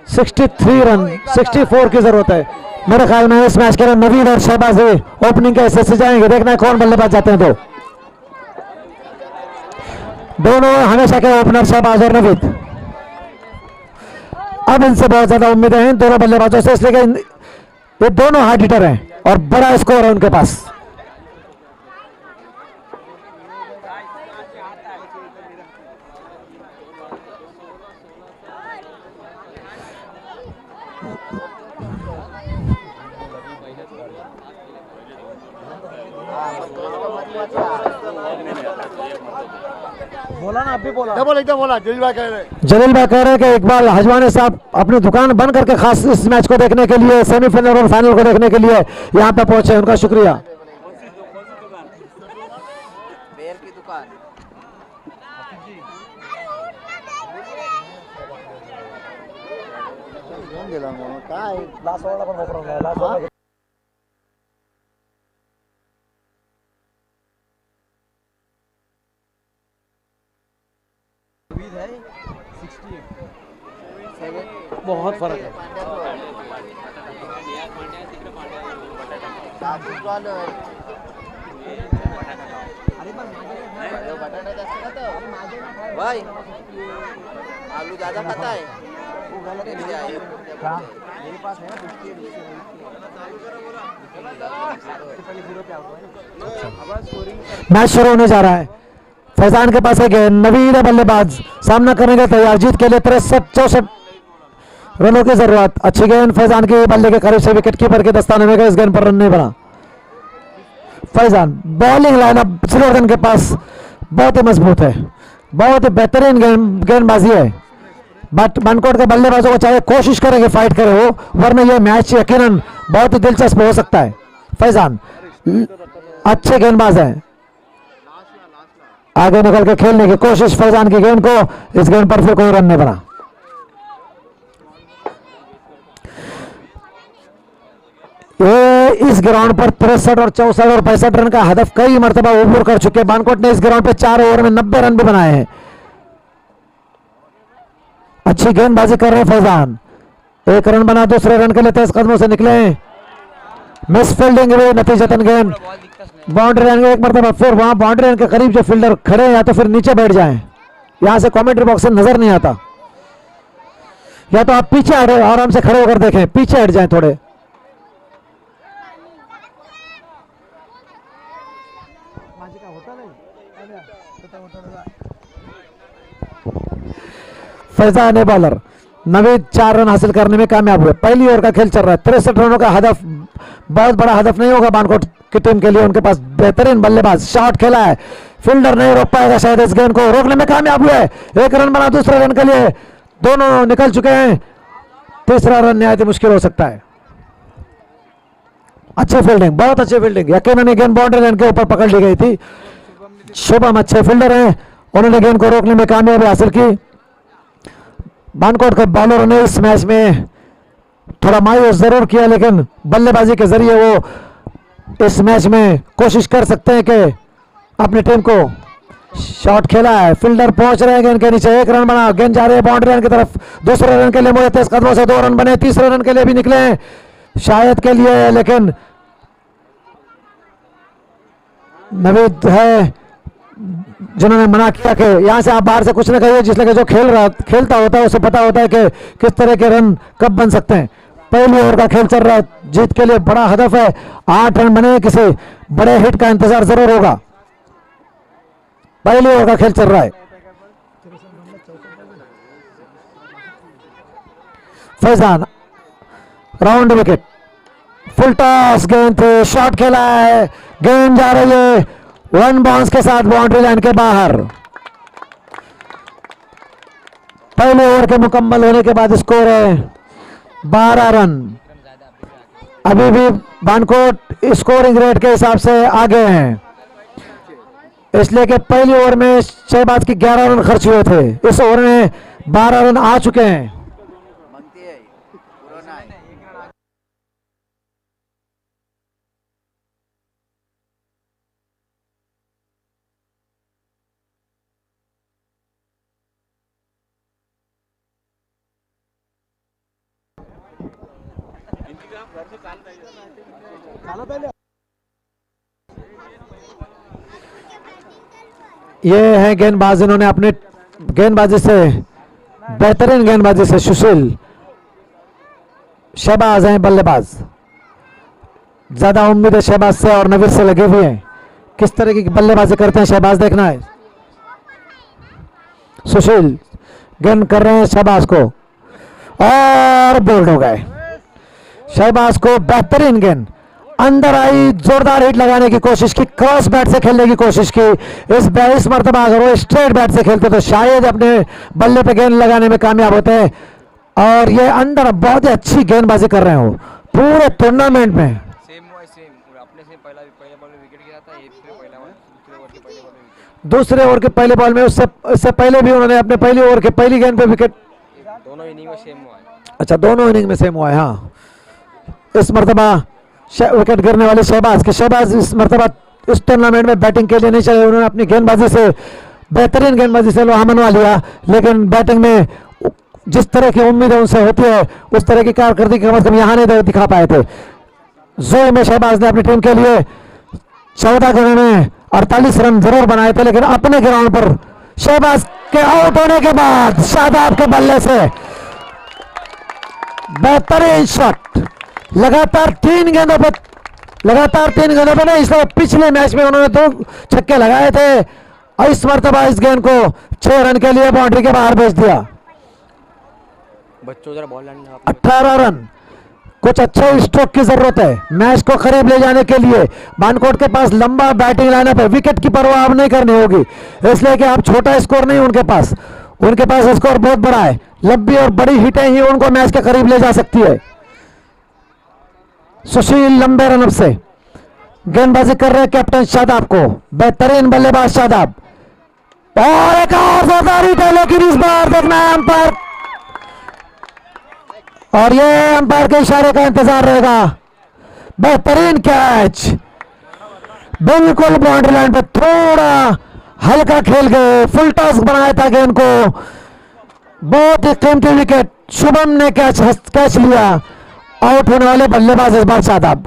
63 रन, 64 की जरूरत है। मेरे ख्याल में इस मैच के लिए नवीन और शहबाज ओपनिंग के हिस्से से जाएंगे। देखना है कौन बल्लेबाज जाते हैं। दोनों हमेशा के ओपनर शहबाज और नवीद। अब इनसे बहुत ज्यादा उम्मीदें हैं दोनों बल्लेबाजों से, इसलिए ये दोनों हार्ड हिटर हैं और बड़ा स्कोर है उनके पास। बोला ना, अभी बोला एकदम बोला। जलील भाई कह रहे हैं कि इकबाल हजवानी साहब अपनी दुकान बंद करके खास इस मैच को देखने के लिए, सेमीफाइनल और फाइनल को देखने के लिए यहाँ पे पहुंचे। उनका शुक्रिया। बेर की दुकान। काय लास्ट ओव्हरला पण वापरला लास्ट ओव्हरला. बहुत फर्क है. भाई आलू ज्यादा खाता है. मेरे पास है मैच शुरू होने जा रहा है। फैजान के पास एक नवीन बल्लेबाज सामना करने के तैयार। जीत के लिए 63-64 रनों की जरूरत। अच्छी गेंद फैजान की बल्ले के करीब से विकेट कीपर के दस्ताने में गए। इस गेंद पर रन नहीं बना। फैजान बॉलिंग लाइनअप श्रीवर्धन के पास बहुत ही मजबूत है, बहुत ही बेहतरीन गेंदबाजी है। बट बनकोट के बल्लेबाजों को चाहे कोशिश करेंगे फाइट करे हो, वरना यह मैच यकीनन बहुत ही दिलचस्प हो सकता है। फैजान अच्छे गेंदबाज हैं, आगे निकल के खेलने की कोशिश फैजान की गेंद को। इस गेंद पर फिर कोई रन नहीं बना। ये इस ग्राउंड पर 63 और 64 और 65 रन का हदफ कई मरतबा अबूर कर चुके। बानकोट ने इस ग्राउंड पे 4 ओवर में 90 रन भी बनाए हैं। अच्छी गेंदबाजी कर रहे हैं फैजान। एक रन बना, दूसरे रन के लिए तेज कदमों से निकले। मिस फील्डिंग हुई, नतीजतन गेंद बाउंड्री लाइन एक मरतबा फिर वहां बाउंड्री लाइन के करीब जो फील्डर खड़े हैं या तो फिर नीचे बैठ जाएं। यहां से कमेंट्री बॉक्स से नजर नहीं आता, या तो आप पीछे हटे, आराम से खड़े होकर देखें, पीछे हट जाएं थोड़े। फैजान है बॉलर। नवीद 4 रन हासिल करने में कामयाब हुए। पहली ओवर का खेल चल रहा है। 63 रनों का हदफ बहुत बड़ा हदफ नहीं होगा बानकोट की टीम के लिए। उनके पास बेहतरीन बल्लेबाज, शॉट खेला है, फील्डर नहीं रोक पाएगा शायद। इस गेंद को रोकने में कामयाब हुए। एक रन बना, दूसरे रन के लिए दोनों निकल चुके हैं। तीसरा रन निहायत मुश्किल हो सकता है। अच्छी फील्डिंग, बहुत अच्छी फील्डिंग। यकीनन गेंद बाउंड्री लाइन के ऊपर पकड़ ली गई थी। शुभम अच्छे फील्डर हैं उन्होंने गेंद को रोकने में कामयाबी हासिल की। बानकोट के बॉलरों ने इस मैच में थोड़ा मायूस जरूर किया, लेकिन बल्लेबाजी के जरिए वो इस मैच में कोशिश कर सकते हैं कि अपनी टीम को शॉट खेला है। फील्डर पहुंच रहे हैं गेंद के नीचे, 1 रन बना, गेंद जा रही है बाउंड्री लाइन की तरफ। दूसरे रन के लिए मुझे 23 कदमों से 2 रन बने, तीसरे रन के लिए भी निकले हैं शायद के लिए, लेकिन नवीद है जिन्होंने मना किया कि यहां से आप बाहर से कुछ ना कहिए, जिसलिए जो खेलता होता है उसे पता होता है कि किस तरह के रन कब बन सकते हैं। पहली ओवर का खेल चल रहा है, जीत के लिए बड़ा हदफ है, 8 रन बने, किसी बड़े हिट का इंतजार जरूर होगा। पहली ओवर का खेल चल रहा है। Faizan round wicket, full toss, गेंद पे शॉट खेला है, गेंद जा रही है 1 बाउंस के साथ बाउंड्री लाइन के बाहर। पहले ओवर के मुकम्मल होने के बाद स्कोर है 12 रन। अभी भी बानकोट स्कोरिंग रेट के हिसाब से आगे हैं, इसलिए कि पहली ओवर में शहबाज की 11 रन खर्च हुए थे, इस ओवर में 12 रन आ चुके हैं। मांगती है पुराना है। ये है गेंदबाज, इन्होंने अपने गेंदबाजी से, बेहतरीन गेंदबाजी से सुशील, शहबाज हैं बल्लेबाज। ज्यादा उम्मीद है शहबाज से और नवीद से लगे हुए हैं, किस तरह की बल्लेबाजी करते हैं शहबाज, देखना है। सुशील गेंद कर रहे हैं शहबाज को और बोल्ड हो गए। शहबाज को बेहतरीन गेंद अंदर आई, जोरदार हिट लगाने की कोशिश की, क्रॉस बैट से खेलने की कोशिश की। इस मरतबा अगर वो स्ट्रेट बैट से खेलते तो शायद अपने बल्ले पे गेंद लगाने में कामयाब होते हैं। और ये अंदर बहुत ही अच्छी गेंदबाजी कर रहे हो पूरे टूर्नामेंट में। दूसरे ओवर के पहले बॉल में, उससे पहले भी उन्होंने अपने पहले ओवर के पहली गेंद पे विकेट, दोनों इनिंग में सेम हुआ है। अच्छा दोनों इनिंग में सेम हुआ है। हाँ, इस मरतबा विकेट गिरने वाले शहबाज इस मरतबा इस टूर्नामेंट में बैटिंग के लिए नहीं चले। उन्होंने अपनी गेंदबाजी से, बेहतरीन गेंदबाजी से लोहा मनवा लिया, लेकिन बैटिंग में जिस तरह की उम्मीद उनसे होती है उस तरह की कारकर्दगी कम से कम यहाँ नहीं दिखा पाए थे। जोई में शहबाज ने अपनी टीम के लिए 14 गेंदों में 48 रन जरूर बनाए थे, लेकिन अपने ग्राउंड पर शहबाज के आउट होने के बाद शादाब के बल्ले से बेहतरीन शॉट, लगातार 3 गेंदों पे नहीं, इसलिए पिछले मैच में उन्होंने 2 छक्के लगाए थे और इस मरतबा इस गेंद को 6 रन के लिए बाउंड्री के बाहर भेज दिया। बच्चों जरा बॉल 18 रन, कुछ अच्छे स्ट्रोक की जरूरत है मैच को करीब ले जाने के लिए। बानकोट के पास लंबा बैटिंग लाइनअप है, विकेट की परवाह अब नहीं करनी होगी, इसलिए कि अब छोटा स्कोर नहीं उनके पास स्कोर बहुत बड़ा है। लंबी और बड़ी हिटें ही उनको मैच के करीब ले जा सकती है। सुशील लंबे रन से गेंदबाजी कर रहे कैप्टन शादाब को, बेहतरीन बल्लेबाज शादाब, और एक और जोरदार हिट है, लेकिन इस बार देखना है अंपायर, और ये अंपायर के इशारे का इंतजार रहेगा। बेहतरीन कैच, बिल्कुल बाउंड्री लाइन पे थोड़ा हल्का खेल गए, फुल टॉस बनाया था गेंद को, बहुत ही कीमती विकेट शुभम ने कैच लिया। आउट होने वाले बल्लेबाज इस बार शादाब,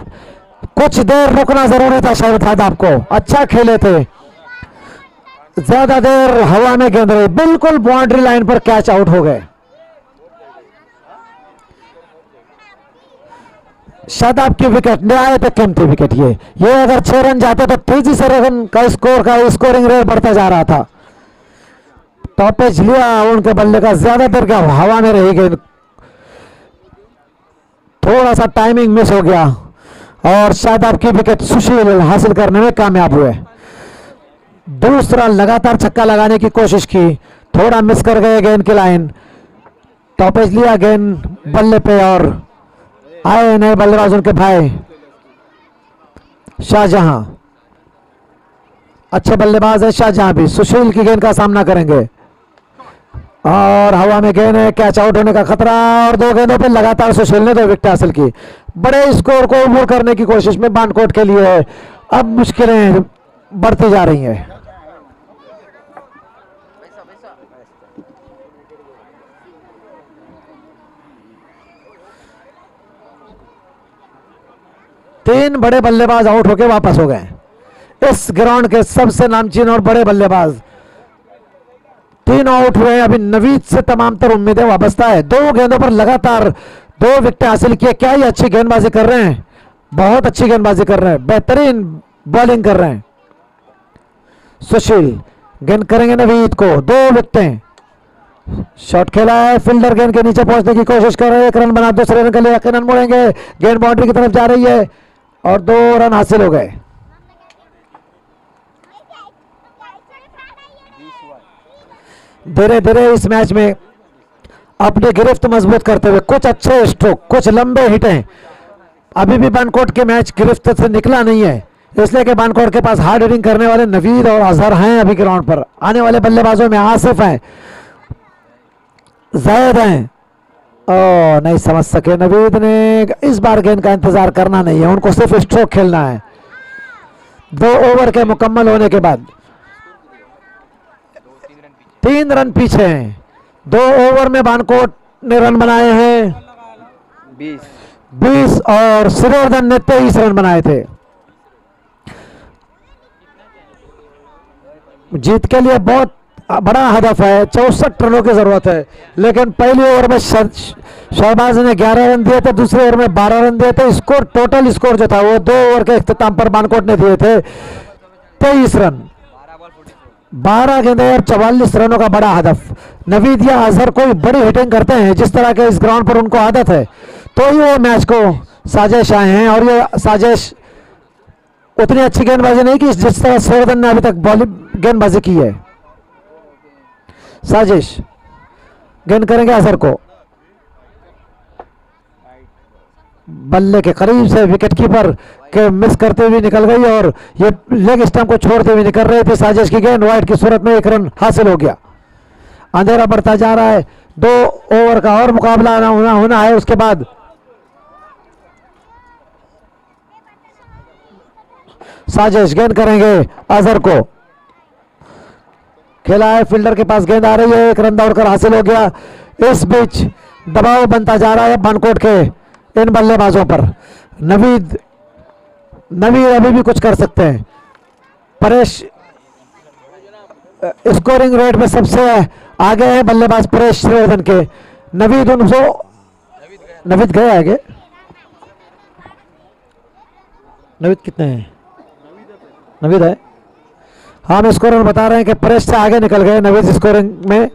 कुछ देर रुकना जरूरी था शादाब को, अच्छा खेले थे, ज्यादा देर हवा में गेंद रही, बिल्कुल बाउंड्री लाइन पर कैच आउट हो गए। शादाब की विकेट, नहायत कीमती विकेट, ये अगर 6 रन जाते तो तेजी से रन का स्कोरिंग रेट बढ़ता जा रहा था। टॉपेज लिया उनके बल्ले का, ज्यादा देर का हवा में रही गेंद, थोड़ा सा टाइमिंग मिस हो गया और शादाब की विकेट सुशील हासिल करने में कामयाब हुए। दूसरा लगातार छक्का लगाने की कोशिश की, थोड़ा मिस कर गए गेंद की लाइन, टॉपेज लिया गेंद बल्ले पे और आए नए बल्लेबाज उनके भाई शाहजहां। अच्छे बल्लेबाज है शाहजहां भी। सुशील की गेंद का सामना करेंगे और हवा में गेंद है, कैच आउट होने का खतरा। और 2 गेंदों पर लगातार सुशील ने 2 विकेट हासिल की। बड़े स्कोर को उबूर करने की कोशिश में बानकोट के लिए अब मुश्किलें बढ़ती जा रही हैं। तीन बड़े बल्लेबाज आउट होकर वापस हो गए। इस ग्राउंड के सबसे नामचीन और बड़े बल्लेबाज 3 आउट हुए। अभी नवीद से तमाम तर उम्मीदें वाबस्ता है। 2 गेंदों पर लगातार 2 विकेट हासिल किए। क्या ही अच्छी गेंदबाजी कर रहे हैं, बहुत अच्छी गेंदबाजी कर रहे हैं, बेहतरीन बॉलिंग कर रहे हैं। सुशील गेंद करेंगे नवीद को, 2 विकेटें। शॉट खेला है, फील्डर गेंद के नीचे पहुंचने की कोशिश कर रहे हैं। 1 रन बना, दूसरे रन के लिए यकीनन मुड़ेंगे। गेंद बाउंड्री की तरफ जा रही है और 2 रन हासिल हो गए। धीरे धीरे इस मैच में अपनी गिरफ्त मजबूत करते हुए कुछ अच्छे स्ट्रोक, कुछ लंबे हिटें। अभी भी बानकोट के मैच गिरफ्त से निकला नहीं है, इसलिए कि बानकोट के पास हार्ड हिटिंग करने वाले नवीद और अजहर हैं। अभी ग्राउंड पर आने वाले बल्लेबाजों में आसिफ हैं, जैद हैं। ओ नहीं समझ सके नवीद ने। इस बार गेंद का इंतजार करना नहीं है, उनको सिर्फ स्ट्रोक खेलना है। 2 ओवर के मुकम्मल होने के बाद 3 रन पीछे हैं। 2 ओवर में बानकोट ने रन बनाए हैं 20 और श्रीवर्धन ने 23 रन बनाए थे। जीत के लिए बहुत बड़ा हदफ है, 64 रनों की जरूरत है। लेकिन पहली ओवर में शहबाज ने 11 रन दिए थे, दूसरे ओवर में 12 रन दिए थे। स्कोर, टोटल स्कोर जो था वो 2 ओवर के इख्तिताम पर बानकोट ने दिए थे 23 रन। 12 गेंदें और 44 रनों का बड़ा हदफ। नवीद या अजहर कोई बड़ी हिटिंग करते हैं जिस तरह के इस ग्राउंड पर उनको आदत है, तो ही वो मैच को साजिश आए हैं। और ये साजिश उतनी अच्छी गेंदबाजी नहीं की जिस तरह श्रीवर्धन ने अभी तक बॉलिंग गेंदबाजी की है। साजिश गेंद करेंगे अजहर को, बल्ले के करीब से विकेट कीपर के मिस करते हुए निकल गई और ये लेग स्टंप को छोड़ते हुए निकल रहे थे। साजिश की गेंद वाइड की सूरत में 1 रन हासिल हो गया। अंधेरा बढ़ता जा रहा है, 2 ओवर का और मुकाबला होना है। उसके बाद साजिश गेंद करेंगे अजहर को, खेला है, फील्डर के पास गेंद आ रही है, 1 रन दौड़कर हासिल हो गया। इस बीच दबाव बनता जा रहा है बानकोट के इन बल्लेबाजों पर। नवीद अभी भी कुछ कर सकते हैं। परेश स्कोरिंग रेट में सबसे आगे है बल्लेबाज परेश श्रीवर्धन के। नवीद उनको नवीद गए आगे। नवीद कितने हैं? नवीद है। हम स्कोर बता रहे हैं कि परेश से आगे निकल गए नवीद स्कोरिंग में।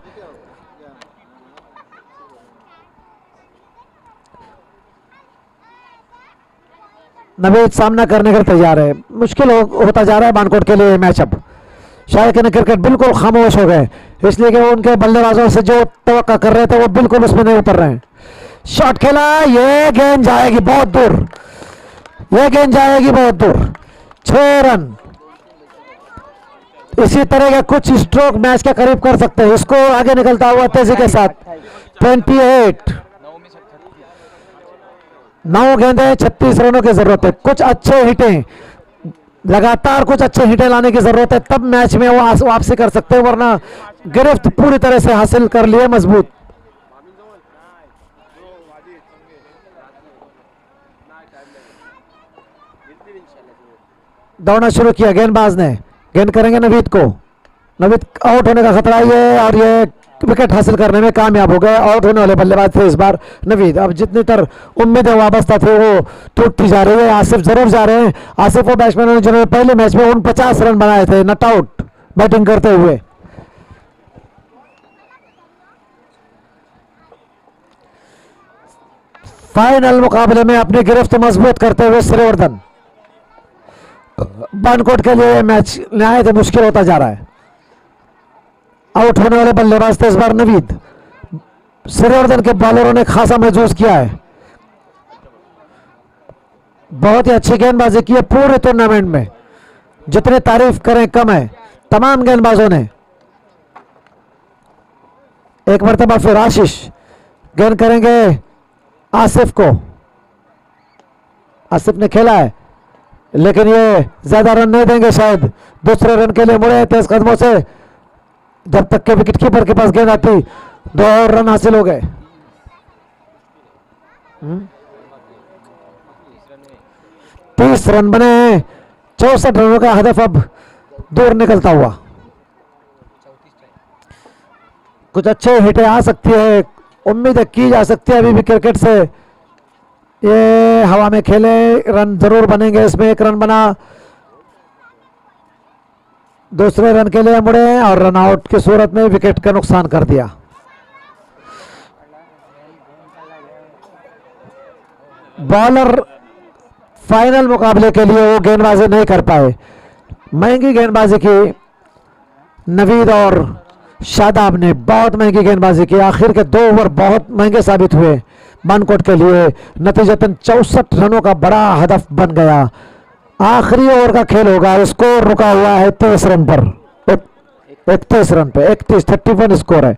नवीद सामना करने के तैयार है। मुश्किल होता जा रहा है बानकोट के लिए मैच। अब शायद कि क्रिकेट बिल्कुल खामोश हो गए, इसलिए कि वो उनके बल्लेबाजों से जो तवक्का कर रहे थे वो बिल्कुल उसमें नहीं उतर रहे हैं। शॉट खेला, ये गेंद जाएगी बहुत दूर, ये गेंद जाएगी बहुत दूर। 6 रन। इसी तरह के कुछ स्ट्रोक मैच के करीब कर सकते हैं। इसको आगे निकलता हुआ तेजी के साथ 28। 9 गेंदें, 36 रनों की जरूरत है। कुछ अच्छे हिटें, लगातार कुछ अच्छे हिटें लाने की जरूरत है, तब मैच में वो वापसी कर सकते हैं, वरना गिरफ्त पूरी तरह से हासिल कर लिए मजबूत। दौड़ना शुरू किया गेंदबाज ने, गेंद करेंगे नवीद को। नवीद आउट होने का खतरा है और ये विकेट हासिल करने में कामयाब हो गए। आउट होने वाले बल्लेबाज थे इस बार नवीद। अब जितनी तर उम्मीदें वाबस्ता थे वो टूटती जा रही है। आसिफ जरूर जा रहे हैं। आसिफ वो बैट्समैन जिन्होंने पहले मैच में 49 रन बनाए थे नॉट आउट बैटिंग करते हुए। फाइनल मुकाबले में अपनी गिरफ्त मजबूत करते हुए श्रीवर्धन बानकोट के लिए मैच नहायत मुश्किल होता जा रहा है। आउट होने वाले बल्लेबाज थे इस बार नवीद। श्रीवर्धन के बॉलरों ने खासा महसूस किया है, बहुत ही अच्छी गेंदबाजी की है पूरे टूर्नामेंट में। जितने तारीफ करें कम है तमाम गेंदबाजों ने। एक मरतबा फिर आशीष गेंद करेंगे आसिफ को। आसिफ ने खेला है लेकिन ये ज्यादा रन नहीं देंगे शायद। दूसरे रन के लिए मुड़े तेज कदमों से, जब तक के विकेट कीपर के पास गेंद आती 2 और रन हासिल हो गए। 30 रन बने हैं। 64 रनों का हदफ अब दूर निकलता हुआ। कुछ अच्छे हिटें आ सकती है, उम्मीद की जा सकती है अभी भी क्रिकेट से। ये हवा में खेले, रन जरूर बनेंगे। इसमें 1 रन बना, दूसरे रन के लिए मुड़े और रन आउट की सूरत में विकेट का नुकसान कर दिया। बॉलर फाइनल मुकाबले के लिए वो गेंदबाजी नहीं कर पाए। महंगी गेंदबाजी की नवीद और शादाब ने, बहुत महंगी गेंदबाजी की। आखिर के 2 ओवर बहुत महंगे साबित हुए बानकोट के लिए। नतीजतन 64 रनों का बड़ा हदफ बन गया। आखिरी ओवर का खेल होगा। स्कोर रुका हुआ है 23 रन पर, 31 रन पे। 31 स्कोर है।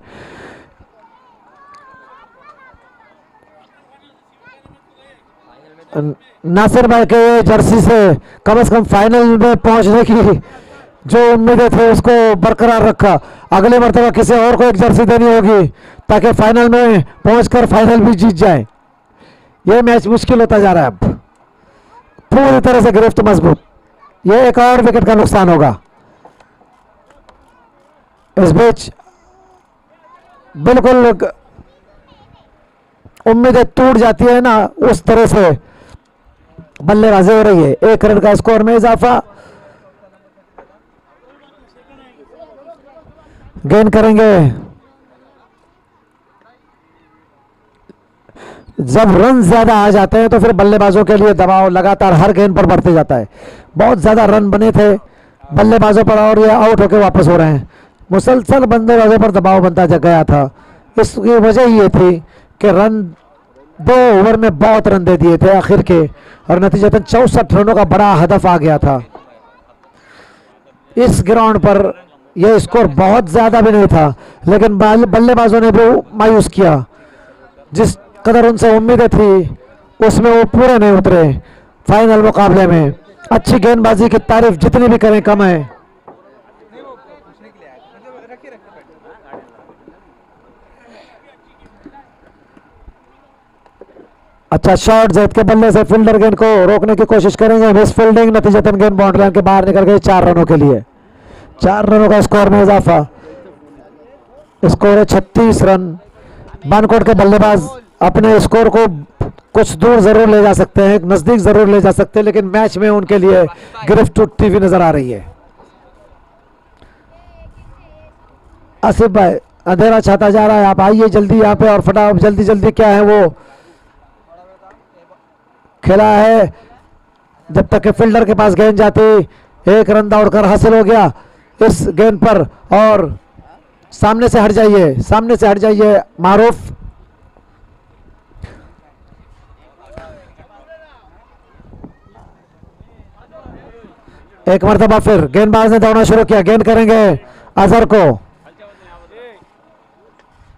नासिर भाई के जर्सी से कम फाइनल में पहुंचने की जो उम्मीदें थे उसको बरकरार रखा। अगले मर्तबा किसी और को एक जर्सी देनी होगी ताकि फाइनल में पहुंचकर फाइनल भी जीत जाए। यह मैच मुश्किल होता जा रहा है। अब पूरी तरह से गिरफ्त मजबूत। यह एक और विकेट का नुकसान होगा। इस बीच बिल्कुल उम्मीदें टूट जाती है ना, उस तरह से बल्लेबाजी हो रही है। 1 रन का स्कोर में इजाफा। गेंद करेंगे। जब रन ज्यादा आ जाते हैं तो फिर बल्लेबाजों के लिए दबाव लगातार हर गेंद पर बढ़ते जाता है। बहुत ज्यादा रन बने थे बल्लेबाजों पर और ये आउट होकर वापस हो रहे हैं। मुसलसल बल्लेबाजों पर दबाव बनता गया था। इसकी वजह ये थी कि रन 2 ओवर में बहुत रन दे दिए थे आखिर के, और नतीजतन 64 रनों का बड़ा हदफ आ गया था। इस ग्राउंड पर यह स्कोर बहुत ज्यादा भी नहीं था, लेकिन बल्लेबाजों ने भी मायूस किया। जिस कदर उनसे उम्मीदें थी उसमें वो पूरे नहीं उतरे फाइनल मुकाबले में। अच्छी गेंदबाजी की तारीफ जितनी भी करें कम है। अच्छा शॉट जैद के बल्ले से फील्डर गेंद को रोकने की कोशिश करेंगे। मिस फील्डिंग, नतीजतन गेंद बाउंड्री लाइन के बाहर निकल गई 4 रनों के लिए। 4 रनों का स्कोर में इजाफा। स्कोर है 36 रन। बानकोट के बल्लेबाज अपने स्कोर को कुछ दूर जरूर ले जा सकते हैं, नजदीक जरूर ले जा सकते हैं, लेकिन मैच में उनके लिए गिरफ्त टूटती हुई नजर आ रही है। आसिफ भाई अंधेरा छाता जा रहा है, आप आइए जल्दी यहाँ पे और फटाफट जल्दी जल्दी क्या है वो खेला है। जब तक कि फील्डर के पास गेंद जाती 1 रन दौड़कर हासिल हो गया इस गेंद पर। और सामने से हट जाइए, सामने से हट जाइए मारूफ। एक मरतबा फिर गेंदबाज ने दौड़ना शुरू किया। गेंद करेंगे अजहर को।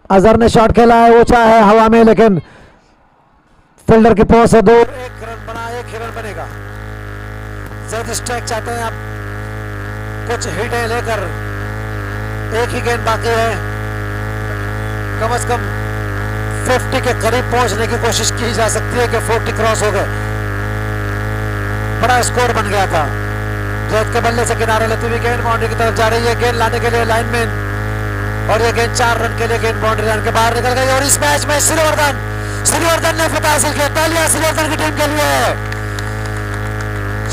अजहर ने शॉट खेला है, ऊंचा है हवा में, लेकिन फील्डर की पहुंच से दूर। 1 रन बना, 1 ही रन बनेगा। ज्यादा स्ट्राइक चाहते हैं आप, कुछ हिटें लेकर। 1 ही गेंद बाकी है। कम से कम 50 के करीब पहुंचने की कोशिश की जा सकती है कि 40 क्रॉस हो गए। बड़ा स्कोर बन गया था। जैद के बल्ले से किनारे लेती हुई गेंद बाउंड्री की तरफ जा रही है। गेंद लाने के लिए लाइनमैन, और ये गेंद 4 रन के लिए गेंद बाउंड्री लाइन के बाहर निकल गई। और इस मैच में श्रीवर्धन ने फतह हासिल किया। तालियां श्रीवर्धन की टीम के लिए।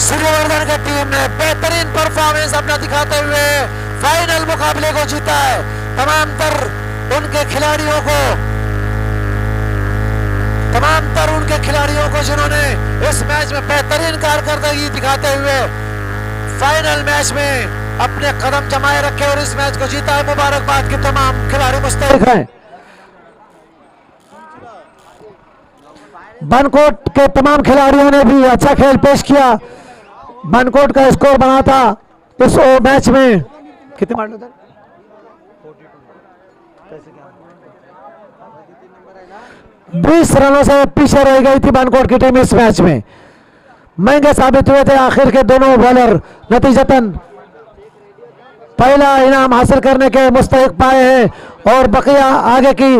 श्रीवर्धन की टीम ने बेहतरीन परफॉर्मेंस अपना दिखाते हुए फाइनल मुकाबले को जीता है। तमाम तर उनके खिलाड़ियों को जिन्होंने इस मैच में बेहतरीन कारकर्दगी दिखाते हुए फाइनल मैच में अपने कदम जमाए रखे और इस मैच को जीता है। मुबारकबाद की तमाम खिलाड़ी मुस्तैद हैं। बानकोट के तमाम खिलाड़ियों ने भी अच्छा खेल पेश किया। बानकोट का स्कोर बना था इस मैच में कितने मार उधर 20 रनों से पीछे रह गई थी बानकोट की टीम इस मैच में। महंगे साबित हुए थे आखिर के दोनों बॉलर, नतीजतन पहला इनाम हासिल करने के मुस्तहिक पाए हैं और बकिया आगे की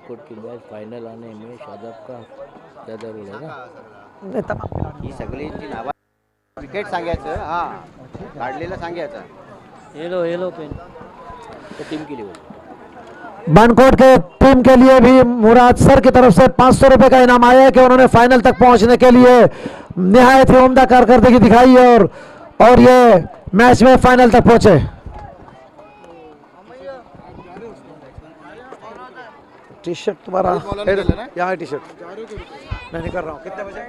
की मैच फायनल आने में शादाब का ज्यादा रोल है ना। ही सगळ्यांची नावा विकेट सांगायचं, हा काढलेलं सांगायचं। येलो पेन तो टीम के लिए बानकोट के टीम के लिए भी मुराद सर की तरफ से 500 रुपए का इनाम आया है कि उन्होंने फाइनल तक पहुंचने के लिए निहायत ही उम्दा कारकर्दगी दिखाई और ये मैच में फाइनल तक पहुंचे। टी शर्ट तुम्हारा यहाँ टी शर्ट मैं नहीं कर रहा हूँ। कितने बजे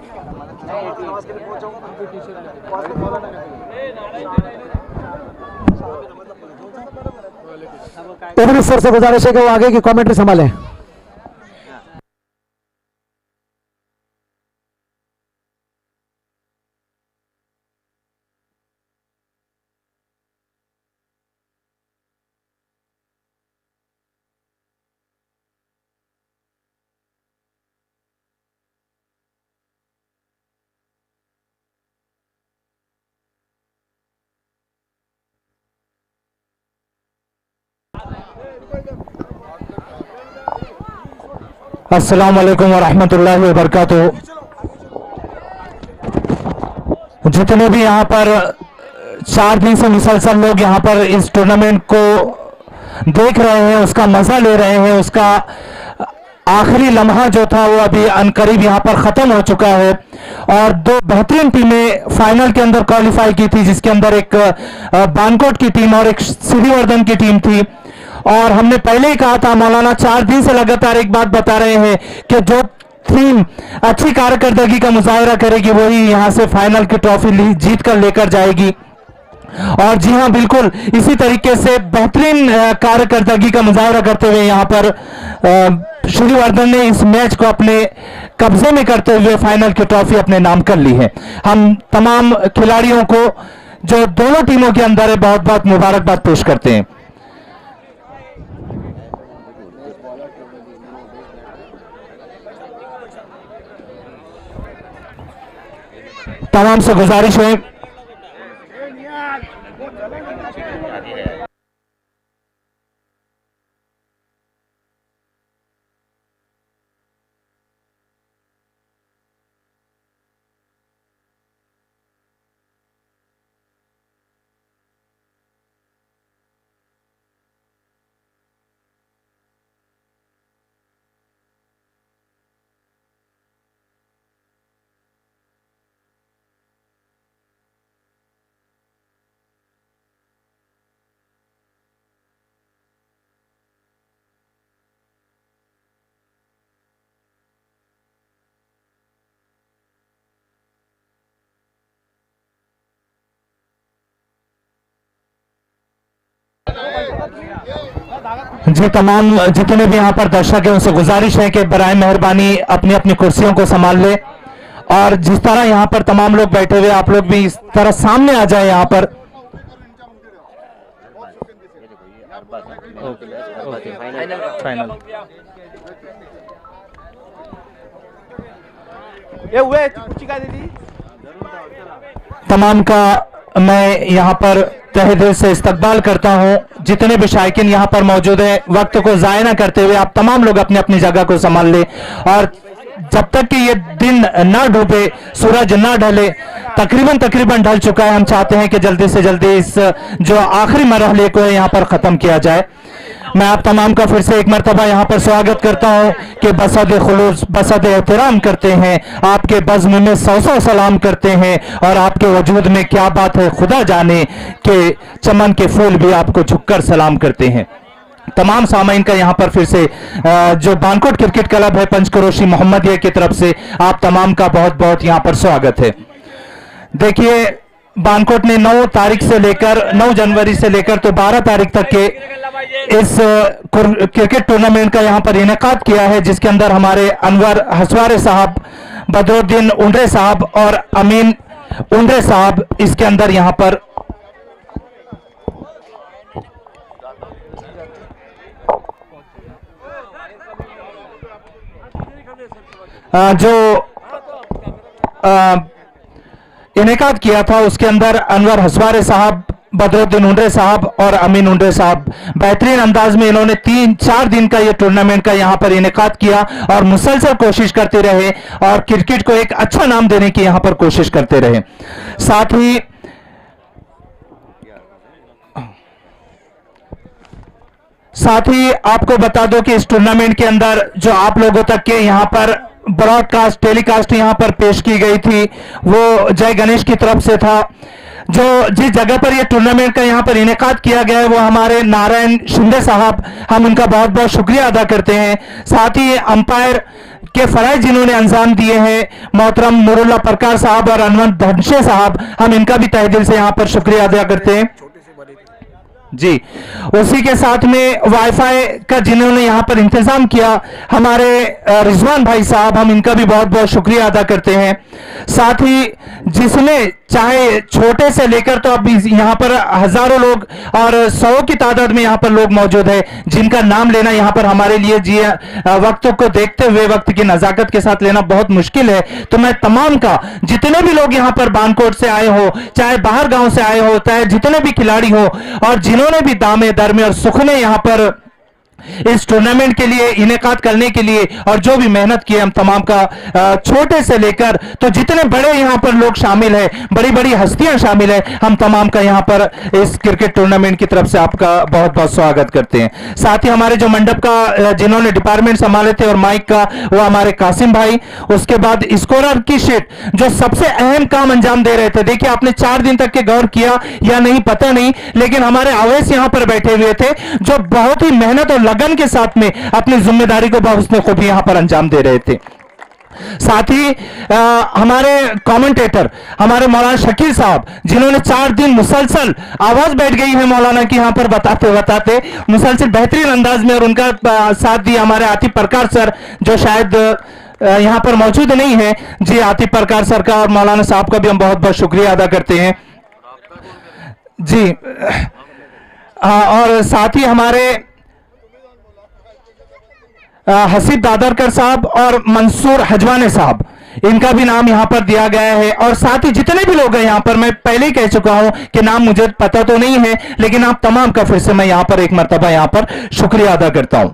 इदरीस सर से गुजारिश है कि वो आगे की कमेंट्री संभालें। अस्सलाम वालेकुम व रहमतुल्लाहि व बरकातुहू। जितने भी यहाँ पर 4 दिन से मुसलसल लोग यहाँ पर इस टूर्नामेंट को देख रहे हैं, उसका मजा ले रहे हैं, उसका आखिरी लम्हा जो था वो अभी अनकरीब यहाँ पर खत्म हो चुका है और 2 बेहतरीन टीमें फाइनल के अंदर क्वालिफाई की थी, जिसके अंदर एक बानकोट की टीम और एक श्रीवर्धन की टीम थी। और हमने पहले ही कहा था, मौलाना 4 दिन से लगातार एक बात बता रहे हैं कि जो टीम अच्छी कारकर्दगी का मुजाहरा करेगी वही यहां से फाइनल की ट्रॉफी जीत कर लेकर जाएगी। और जी हां, बिल्कुल इसी तरीके से बेहतरीन कारकर्दगी का मुजाहरा करते हुए यहां पर श्रीवर्धन ने इस मैच को अपने कब्जे में करते हुए फाइनल की ट्रॉफी अपने नाम कर ली है। हम तमाम खिलाड़ियों को जो दोनों टीमों के अंदर है बहुत बहुत मुबारकबाद पेश करते हैं। तमाम से गुजारिश है जी। तमाम जितने भी यहाँ पर दर्शक हैं उनसे गुजारिश है कि बराए मेहरबानी अपनी अपनी कुर्सियों को संभाल ले और जिस तरह यहाँ पर तमाम लोग बैठे हुए आप लोग भी इस तरह सामने आ जाए यहाँ पर। फाइनल तमाम का मैं यहाँ पर तहे दिल से इस्तकबाल करता हूँ। जितने भी शायकीन यहाँ पर मौजूद है, वक्त को ज़ाया न करते हुए आप तमाम लोग अपनी अपनी जगह को संभाल ले और जब तक कि ये दिन ना डूबे, सूरज ना ढले, तकरीबन ढल चुका है, हम चाहते हैं कि जल्दी से जल्दी इस जो आखिरी मरहले को यहाँ पर ख़त्म किया जाए। मैं आप तमाम का फिर से एक मरतबा यहाँ पर स्वागत करता हूँ कि बसद खुलूस बसद एहतराम करते हैं, आपके बज़्म में 100 सलाम करते हैं और आपके वजूद में क्या बात है खुदा जाने कि चमन के फूल भी आपको झुककर सलाम करते हैं। तमाम सामाइन का यहाँ पर फिर से जो बानकोट क्रिकेट क्लब है पंचक्रोशी मोहम्मदिया की तरफ से आप तमाम का बहुत बहुत यहाँ पर स्वागत है। देखिए, बानकोट ने 9 जनवरी से लेकर तो 12 तारीख तक के इस क्रिकेट टूर्नामेंट का यहाँ पर इनेकाद किया है, जिसके अंदर हमारे अनवर हसवारे साहब, बदरुद्दीन उंडरे साहब और अमीन उंडे साहब इसके अंदर यहां पर जो इनेकाद किया था उसके अंदर अनवर हसवारे साहब, बदरुद्दीन उंडे साहब और अमीन उंडे साहब बेहतरीन अंदाज में इन्होंने 3-4 दिन का ये टूर्नामेंट का यहां पर इनेकाद किया और मुसलसल कोशिश करते रहे और क्रिकेट को एक अच्छा नाम देने की यहां पर कोशिश करते रहे। साथ ही आपको बता दो कि इस टूर्नामेंट के अंदर जो आप लोगों तक के यहां पर ब्रॉडकास्ट टेलीकास्ट यहां पर पेश की गई थी वो जय गणेश की तरफ से था। जो जिस जगह पर ये टूर्नामेंट का यहां पर इनेकाद किया गया है वो हमारे नारायण शिंदे साहब, हम उनका बहुत बहुत शुक्रिया अदा करते हैं। साथ ही अंपायर के फराइज जिन्होंने अंजाम दिए हैं मोहतरम नूरुल्लाह परकार साहब और अनवंत धनशे साहब, हम इनका भी तहे दिल से यहां पर शुक्रिया अदा करते हैं जी। उसी के साथ में वाईफाई का जिन्होंने यहां पर इंतजाम किया हमारे रिजवान भाई साहब, हम इनका भी बहुत बहुत शुक्रिया अदा करते हैं। साथ ही जिसने चाहे छोटे से लेकर तो अभी यहां पर हजारों लोग और 100 की तादाद में यहां पर लोग मौजूद है जिनका नाम लेना यहां पर हमारे लिए जी वक्त को देखते हुए वक्त की नजाकत के साथ लेना बहुत मुश्किल है। तो मैं तमाम का जितने भी लोग यहां पर बानकोट से आए हो, चाहे बाहर गांव से आए हो, चाहे जितने भी खिलाड़ी हो और जिन्होंने भी दामे दरमे और सुखने यहां पर इस टूर्नामेंट के लिए इनेकाद करने के लिए और जो भी मेहनत की हम तमाम का छोटे से लेकर तो जितने बड़े यहां पर लोग शामिल है, बड़ी बड़ी हस्तियां शामिल है, हम तमाम का यहां पर इस क्रिकेट टूर्नामेंट की तरफ से आपका बहुत बहुत स्वागत करते हैं। साथ ही हमारे जो मंडप का जिन्होंने डिपार्टमेंट संभाले थे और माइक का वो हमारे कासिम भाई, उसके बाद स्कोरर की शीट जो सबसे अहम काम अंजाम दे रहे थे। देखिए आपने 4 दिन तक के गौर किया या नहीं पता नहीं, लेकिन हमारे अवैस यहां पर बैठे हुए थे जो बहुत ही मेहनत और लगन के साथ में अपनी जिम्मेदारी को बहुत खूबी यहां पर अंजाम दे रहे थे। साथ ही हमारे कमेंटेटर हमारे मौलाना शकील साहब जिन्होंने 4 दिन मुसलसल आवाज बैठ गई है मौलाना की यहां पर बताते बताते मुसलसल बेहतरीन अंदाज में, और उनका साथ दिया हमारे आतिफ परकार सर जो शायद यहां पर मौजूद नहीं है जी। आतिफ परकार सर का और मौलाना साहब का भी हम बहुत बहुत शुक्रिया अदा करते हैं जी। और साथ ही हमारे हसीब दादरकर साहब और मंसूर हजवाने साहब, इनका भी नाम यहां पर दिया गया है। और साथ ही जितने भी लोग हैं यहां पर, मैं पहले ही कह चुका हूं कि नाम मुझे पता तो नहीं है लेकिन आप तमाम का फिर से मैं यहां पर एक मर्तबा यहां पर शुक्रिया अदा करता हूं।